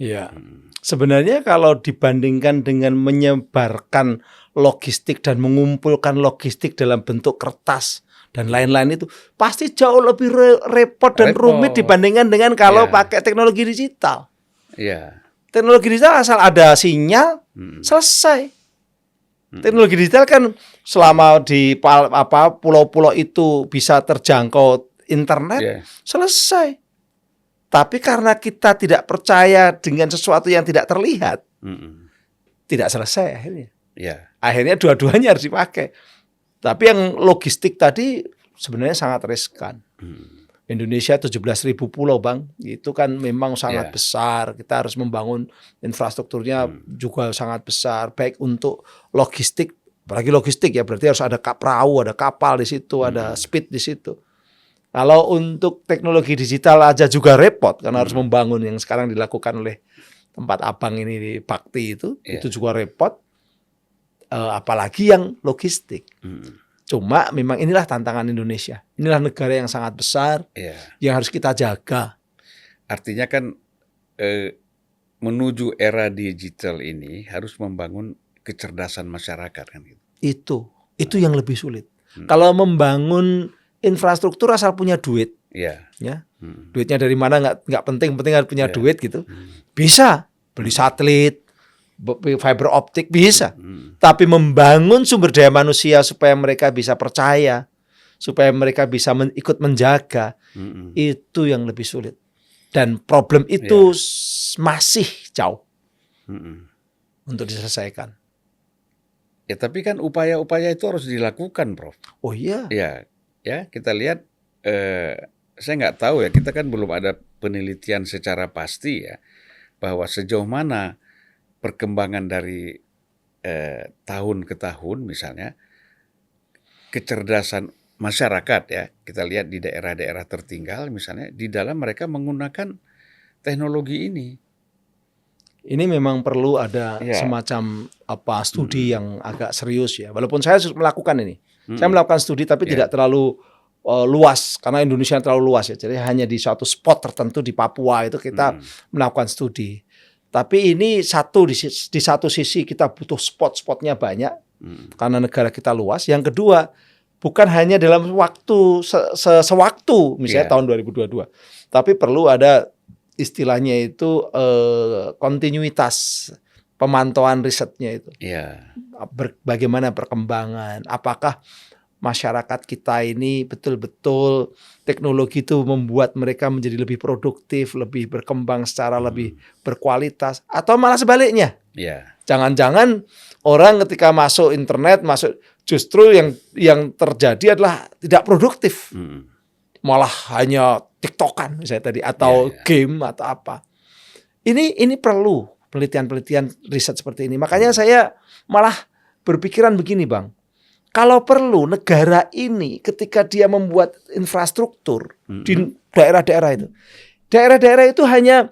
Iya. Sebenarnya kalau dibandingkan dengan menyebarkan logistik dan mengumpulkan logistik dalam bentuk kertas dan lain-lain itu pasti jauh lebih repot dan rumit dibandingkan dengan kalau pakai teknologi digital. Iya. Teknologi digital asal ada sinyal, selesai. Teknologi digital kan selama di pulau-pulau itu bisa terjangkau internet, selesai. Tapi karena kita tidak percaya dengan sesuatu yang tidak terlihat, tidak selesai akhirnya. Akhirnya dua-duanya harus dipakai. Tapi yang logistik tadi sebenarnya sangat riskan. Indonesia 17.000 pulau, Bang. Itu kan memang sangat besar. Kita harus membangun infrastrukturnya juga sangat besar. Baik untuk logistik, apalagi logistik ya, berarti harus ada perahu, ada kapal di situ, ada speed di situ. Kalau untuk teknologi digital aja juga repot, karena harus membangun yang sekarang dilakukan oleh tempat abang ini di Bakti itu juga repot. Apalagi yang logistik. Cuma memang inilah tantangan Indonesia. Inilah negara yang sangat besar, yang harus kita jaga. Artinya kan menuju era digital ini harus membangun kecerdasan masyarakat kan gitu. Itu yang lebih sulit. Kalau membangun infrastruktur asal punya duit, duitnya dari mana nggak penting harus punya duit gitu. Bisa beli satelit, fiber optik bisa, tapi membangun sumber daya manusia supaya mereka bisa percaya, supaya mereka bisa ikut menjaga, itu yang lebih sulit. Dan problem itu masih jauh untuk diselesaikan. Ya, tapi kan upaya-upaya itu harus dilakukan, Prof. Oh iya. Ya, kita lihat. Saya nggak tahu ya, kita kan belum ada penelitian secara pasti ya, bahwa sejauh mana perkembangan dari tahun ke tahun misalnya kecerdasan masyarakat ya, kita lihat di daerah-daerah tertinggal misalnya, di dalam mereka menggunakan teknologi ini. Ini memang perlu ada semacam studi yang agak serius ya. Walaupun saya melakukan ini, saya melakukan studi tapi tidak terlalu luas karena Indonesia terlalu luas ya. Jadi hanya di suatu spot tertentu di Papua itu kita melakukan studi. Tapi ini di satu sisi kita butuh spot-spotnya banyak karena negara kita luas. Yang kedua, bukan hanya dalam waktu sewaktu misalnya tahun 2022, tapi perlu ada istilahnya itu kontinuitas pemantauan risetnya itu. Bagaimana perkembangan? Apakah masyarakat kita ini betul-betul teknologi itu membuat mereka menjadi lebih produktif, lebih berkembang secara lebih berkualitas, atau malah sebaliknya? Jangan-jangan orang ketika masuk internet, justru yang terjadi adalah tidak produktif, malah hanya TikTokan misalnya tadi, atau game atau apa. Ini perlu penelitian-penelitian riset seperti ini. Makanya saya malah berpikiran begini, Bang. Kalau perlu negara ini ketika dia membuat infrastruktur di daerah-daerah itu hanya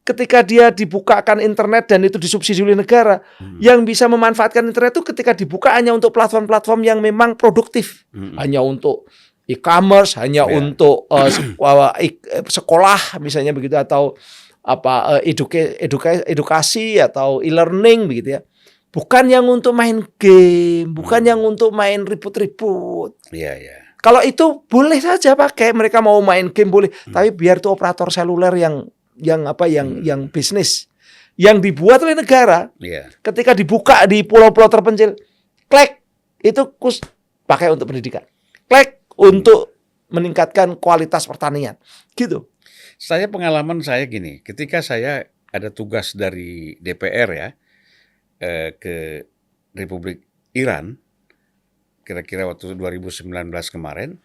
ketika dia dibukakan internet dan itu disubsidi oleh negara, yang bisa memanfaatkan internet itu ketika dibuka hanya untuk platform-platform yang memang produktif, hanya untuk e-commerce, hanya untuk sekolah misalnya begitu, atau edukasi atau e-learning begitu ya. Bukan yang untuk main game, bukan yang untuk main ribut-ribut. Kalau itu boleh saja pakai, mereka mau main game boleh, tapi biar tuh operator seluler yang bisnis, yang dibuat oleh negara. Ketika dibuka di pulau-pulau terpencil, klik itu pakai untuk pendidikan, klik untuk meningkatkan kualitas pertanian, gitu. Pengalaman saya gini, ketika saya ada tugas dari DPR ya, ke Republik Iran, kira-kira waktu 2019 kemarin,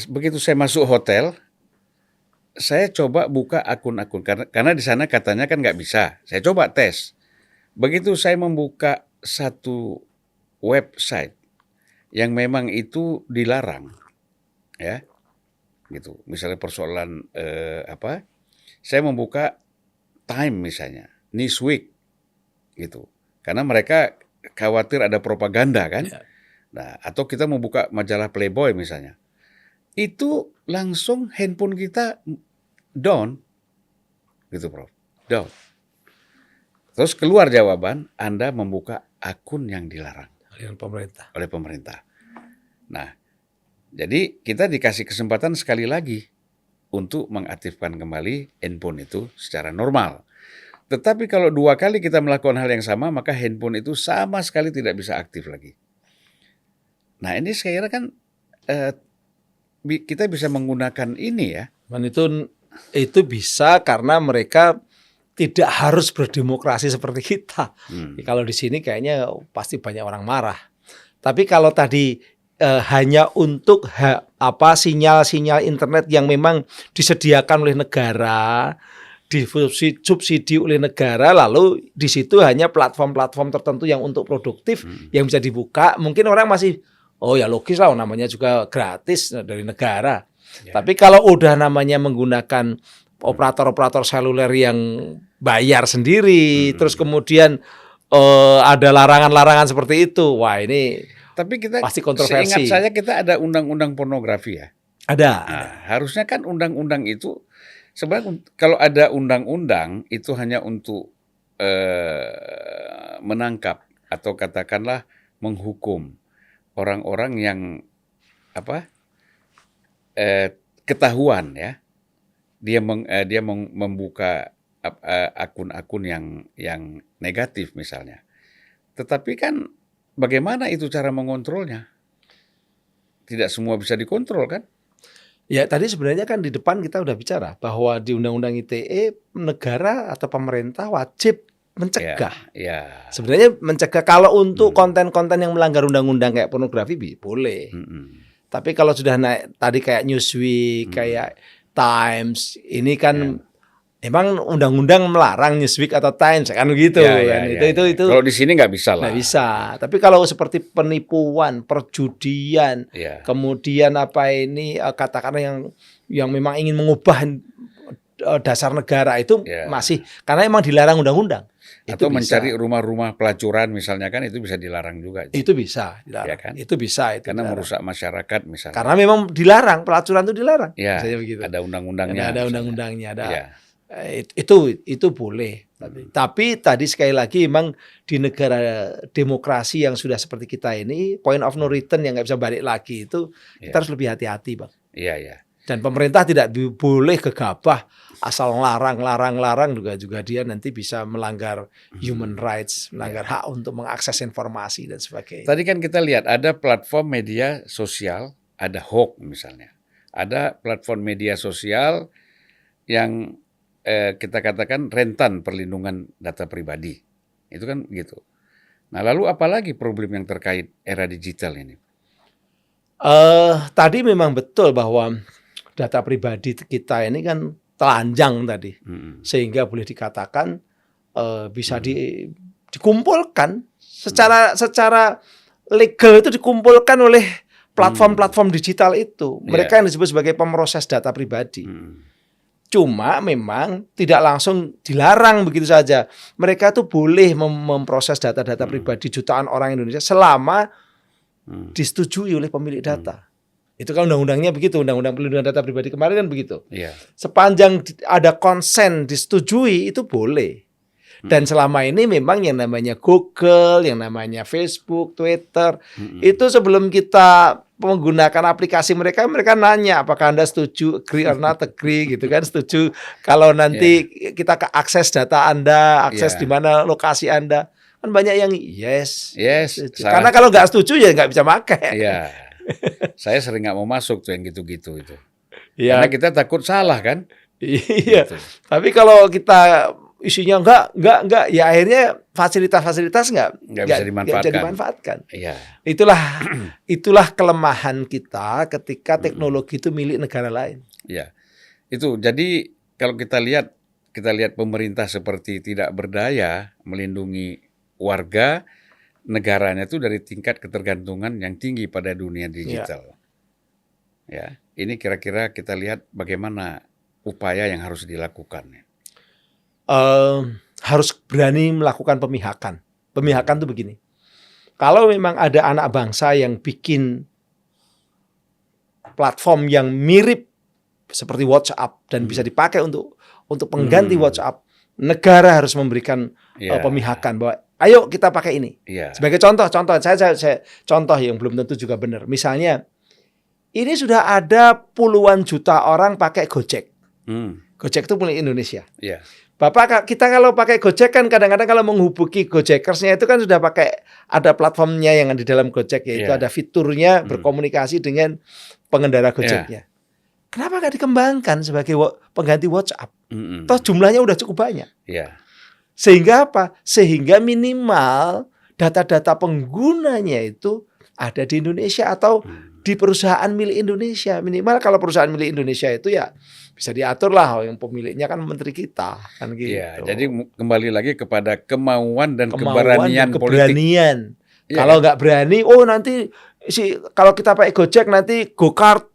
begitu saya masuk hotel, saya coba buka akun-akun, karena di sana katanya kan nggak bisa. Saya coba tes. Begitu saya membuka satu website yang memang itu dilarang, ya, gitu. Misalnya persoalan saya membuka Time misalnya, Newsweek, gitu. Karena mereka khawatir ada propaganda kan. Nah, atau kita membuka majalah Playboy misalnya, itu langsung handphone kita down, gitu Prof, down. Terus keluar jawaban, Anda membuka akun yang dilarang oleh pemerintah. Nah, jadi kita dikasih kesempatan sekali lagi untuk mengaktifkan kembali handphone itu secara normal. Tetapi kalau 2 kali kita melakukan hal yang sama, maka handphone itu sama sekali tidak bisa aktif lagi. Nah ini saya kira kan kita bisa menggunakan ini ya. Dan itu bisa karena mereka tidak harus berdemokrasi seperti kita. Kalau di sini kayaknya pasti banyak orang marah. Tapi kalau tadi hanya untuk sinyal-sinyal internet yang memang disediakan oleh negara, disubsidi oleh negara, lalu di situ hanya platform-platform tertentu yang untuk produktif yang bisa dibuka, mungkin orang masih ya logis lah, namanya juga gratis dari negara. Ya. Tapi kalau udah namanya menggunakan operator-operator seluler yang bayar sendiri, terus kemudian ada larangan-larangan seperti itu, wah ini tapi kita pasti kontroversi. Seingat saya kita ada undang-undang pornografi ya. Ada. Nah, harusnya kan undang-undang itu sebenarnya kalau ada undang-undang itu hanya untuk menangkap atau katakanlah menghukum orang-orang yang ketahuan ya dia membuka akun-akun yang negatif misalnya. Tetapi kan bagaimana itu cara mengontrolnya? Tidak semua bisa dikontrol kan? Ya tadi sebenarnya kan di depan kita udah bicara bahwa di Undang-Undang ITE negara atau pemerintah wajib mencegah. Ya. Sebenarnya mencegah kalau untuk konten-konten yang melanggar undang-undang kayak pornografi boleh. Tapi kalau sudah naik tadi kayak Newsweek, kayak Times, ini kan emang undang-undang melarang Newsweek atau Times kan begitu kan. Itu kalau di sini nggak bisa lah. Nggak bisa. Tapi kalau seperti penipuan, perjudian, kemudian katakanlah yang memang ingin mengubah dasar negara itu masih karena emang dilarang undang-undang. Atau mencari rumah-rumah pelacuran misalnya kan itu bisa dilarang juga. Itu bisa dilarang. Ya kan? Itu bisa. Karena merusak masyarakat misalnya. Karena memang dilarang, pelacuran itu dilarang. Ya, ada undang-undangnya. Ada undang-undangnya. Itu boleh. Tapi tadi sekali lagi memang di negara demokrasi yang sudah seperti kita ini, point of no return yang nggak bisa balik lagi itu kita harus lebih hati-hati, Bang. Iya. Dan pemerintah tidak boleh gegabah asal larang juga dia nanti bisa melanggar human rights, melanggar hak untuk mengakses informasi dan sebagainya. Tadi kan kita lihat ada platform media sosial, ada hoax misalnya. Ada platform media sosial yang kita katakan rentan perlindungan data pribadi. Itu kan gitu. Nah, lalu apalagi problem yang terkait era digital ini? Tadi memang betul bahwa data pribadi kita ini kan telanjang tadi, sehingga boleh dikatakan bisa dikumpulkan secara legal, itu dikumpulkan oleh platform-platform digital itu. Mereka yang disebut sebagai pemroses data pribadi. Cuma memang tidak langsung dilarang begitu saja. Mereka tuh boleh memproses data-data pribadi jutaan orang Indonesia selama disetujui oleh pemilik data. Itu kan undang-undangnya begitu, undang-undang perlindungan data pribadi kemarin kan begitu. Sepanjang ada konsen disetujui itu boleh. Dan selama ini memang yang namanya Google, yang namanya Facebook, Twitter, itu sebelum kita menggunakan aplikasi mereka nanya apakah Anda setuju, agree or not agree gitu kan, setuju kalau nanti kita akses data Anda, akses di mana lokasi Anda. Kan banyak yang yes. Karena kalau nggak setuju ya nggak bisa pakai. Saya sering nggak mau masuk tuh yang gitu-gitu itu. Karena kita takut salah kan. Iya. Gitu. Tapi kalau kita isinya enggak, ya akhirnya fasilitas-fasilitas nggak bisa dimanfaatkan. Itulah kelemahan kita ketika teknologi itu milik negara lain. Itu jadi kalau kita lihat pemerintah seperti tidak berdaya melindungi warga negaranya itu dari tingkat ketergantungan yang tinggi pada dunia digital. Ini kira-kira kita lihat bagaimana upaya yang harus dilakukan. Harus berani melakukan pemihakan. Pemihakan itu begini. Kalau memang ada anak bangsa yang bikin platform yang mirip seperti WhatsApp dan bisa dipakai untuk pengganti WhatsApp, negara harus memberikan pemihakan bahwa ayo kita pakai ini. Sebagai contoh saya contoh yang belum tentu juga benar. Misalnya ini sudah ada puluhan juta orang pakai Gojek. Gojek itu milik Indonesia. Ya. Bapak, kita kalau pakai Gojek kan kadang-kadang kalau menghubungi Gojekersnya itu kan sudah pakai, ada platformnya yang di dalam Gojek, yaitu ada fiturnya berkomunikasi dengan pengendara Gojeknya. Kenapa nggak dikembangkan sebagai pengganti WhatsApp? Toh jumlahnya udah cukup banyak. Sehingga apa? Sehingga minimal data-data penggunanya itu ada di Indonesia atau di perusahaan milik Indonesia. Minimal kalau perusahaan milik Indonesia itu ya bisa diatur lah, yang pemiliknya kan menteri kita kan gitu. Ya, jadi kembali lagi kepada kemauan dan keberanian politik. Kalau nggak berani, nanti kalau kita pakai Gojek nanti Go-Kart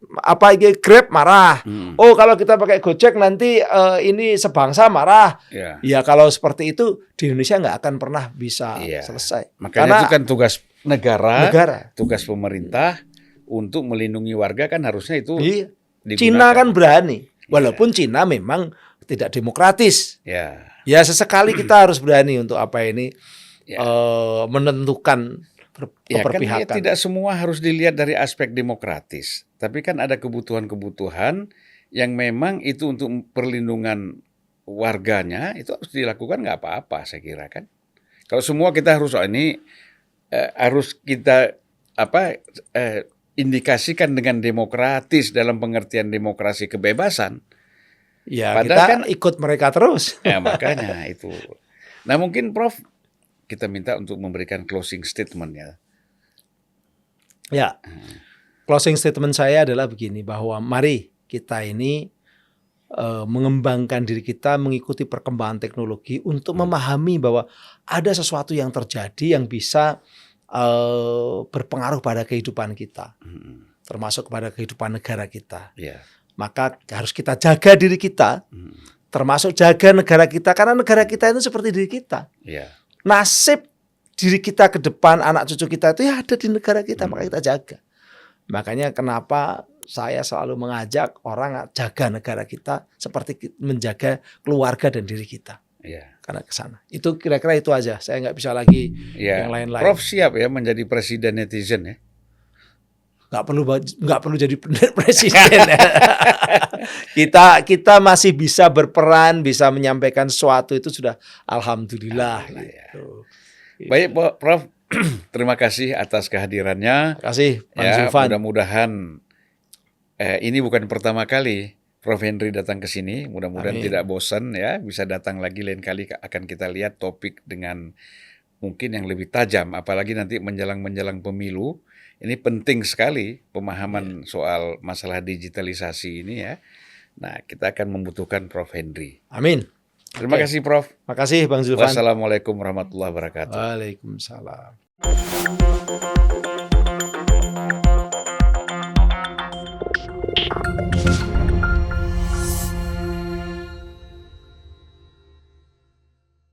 Grab marah. Kalau kita pakai Gojek nanti ini sebangsa marah. Ya kalau seperti itu di Indonesia nggak akan pernah bisa selesai. Makanya karena itu kan tugas negara, tugas pemerintah untuk melindungi warga kan harusnya itu. Cina kan berani. Walaupun Cina memang tidak demokratis. Ya sesekali kita harus berani untuk menentukan keberpihakan. Kan tidak semua harus dilihat dari aspek demokratis. Tapi kan ada kebutuhan-kebutuhan yang memang itu untuk perlindungan warganya itu harus dilakukan, nggak apa-apa saya kira kan. Kalau semua kita harus harus kita indikasikan dengan demokratis dalam pengertian demokrasi kebebasan. Ya, padahal kita kan ikut mereka terus. Ya, makanya itu. Nah, mungkin Prof kita minta untuk memberikan closing statement-nya. Ya. Closing statement saya adalah begini, bahwa mari kita ini mengembangkan diri kita mengikuti perkembangan teknologi untuk memahami bahwa ada sesuatu yang terjadi yang bisa berpengaruh pada kehidupan kita, termasuk kepada kehidupan negara kita. Maka harus kita jaga diri kita, termasuk jaga negara kita, karena negara kita itu seperti diri kita. Nasib diri kita ke depan, anak cucu kita itu ya ada di negara kita, maka kita jaga. Makanya kenapa saya selalu mengajak orang jaga negara kita seperti menjaga keluarga dan diri kita. Karena ke sana. Itu kira-kira itu aja. Saya nggak bisa lagi yang lain-lain. Prof siap ya menjadi presiden netizen ya? Nggak perlu jadi presiden. kita masih bisa berperan, bisa menyampaikan sesuatu, itu sudah alhamdulillah. Gitu. Baik Prof, terima kasih atas kehadirannya. Terima kasih Bang Zulfan. Mudah-mudahan ini bukan pertama kali Prof Henry datang ke sini, mudah-mudahan tidak bosan ya, bisa datang lagi lain kali akan kita lihat topik dengan mungkin yang lebih tajam, apalagi nanti menjelang pemilu. Ini penting sekali pemahaman soal masalah digitalisasi ini ya. Nah, kita akan membutuhkan Prof Henry. Amin. Terima kasih Prof. Terima kasih Bang Zulfan. Wassalamualaikum warahmatullahi wabarakatuh. Waalaikumsalam.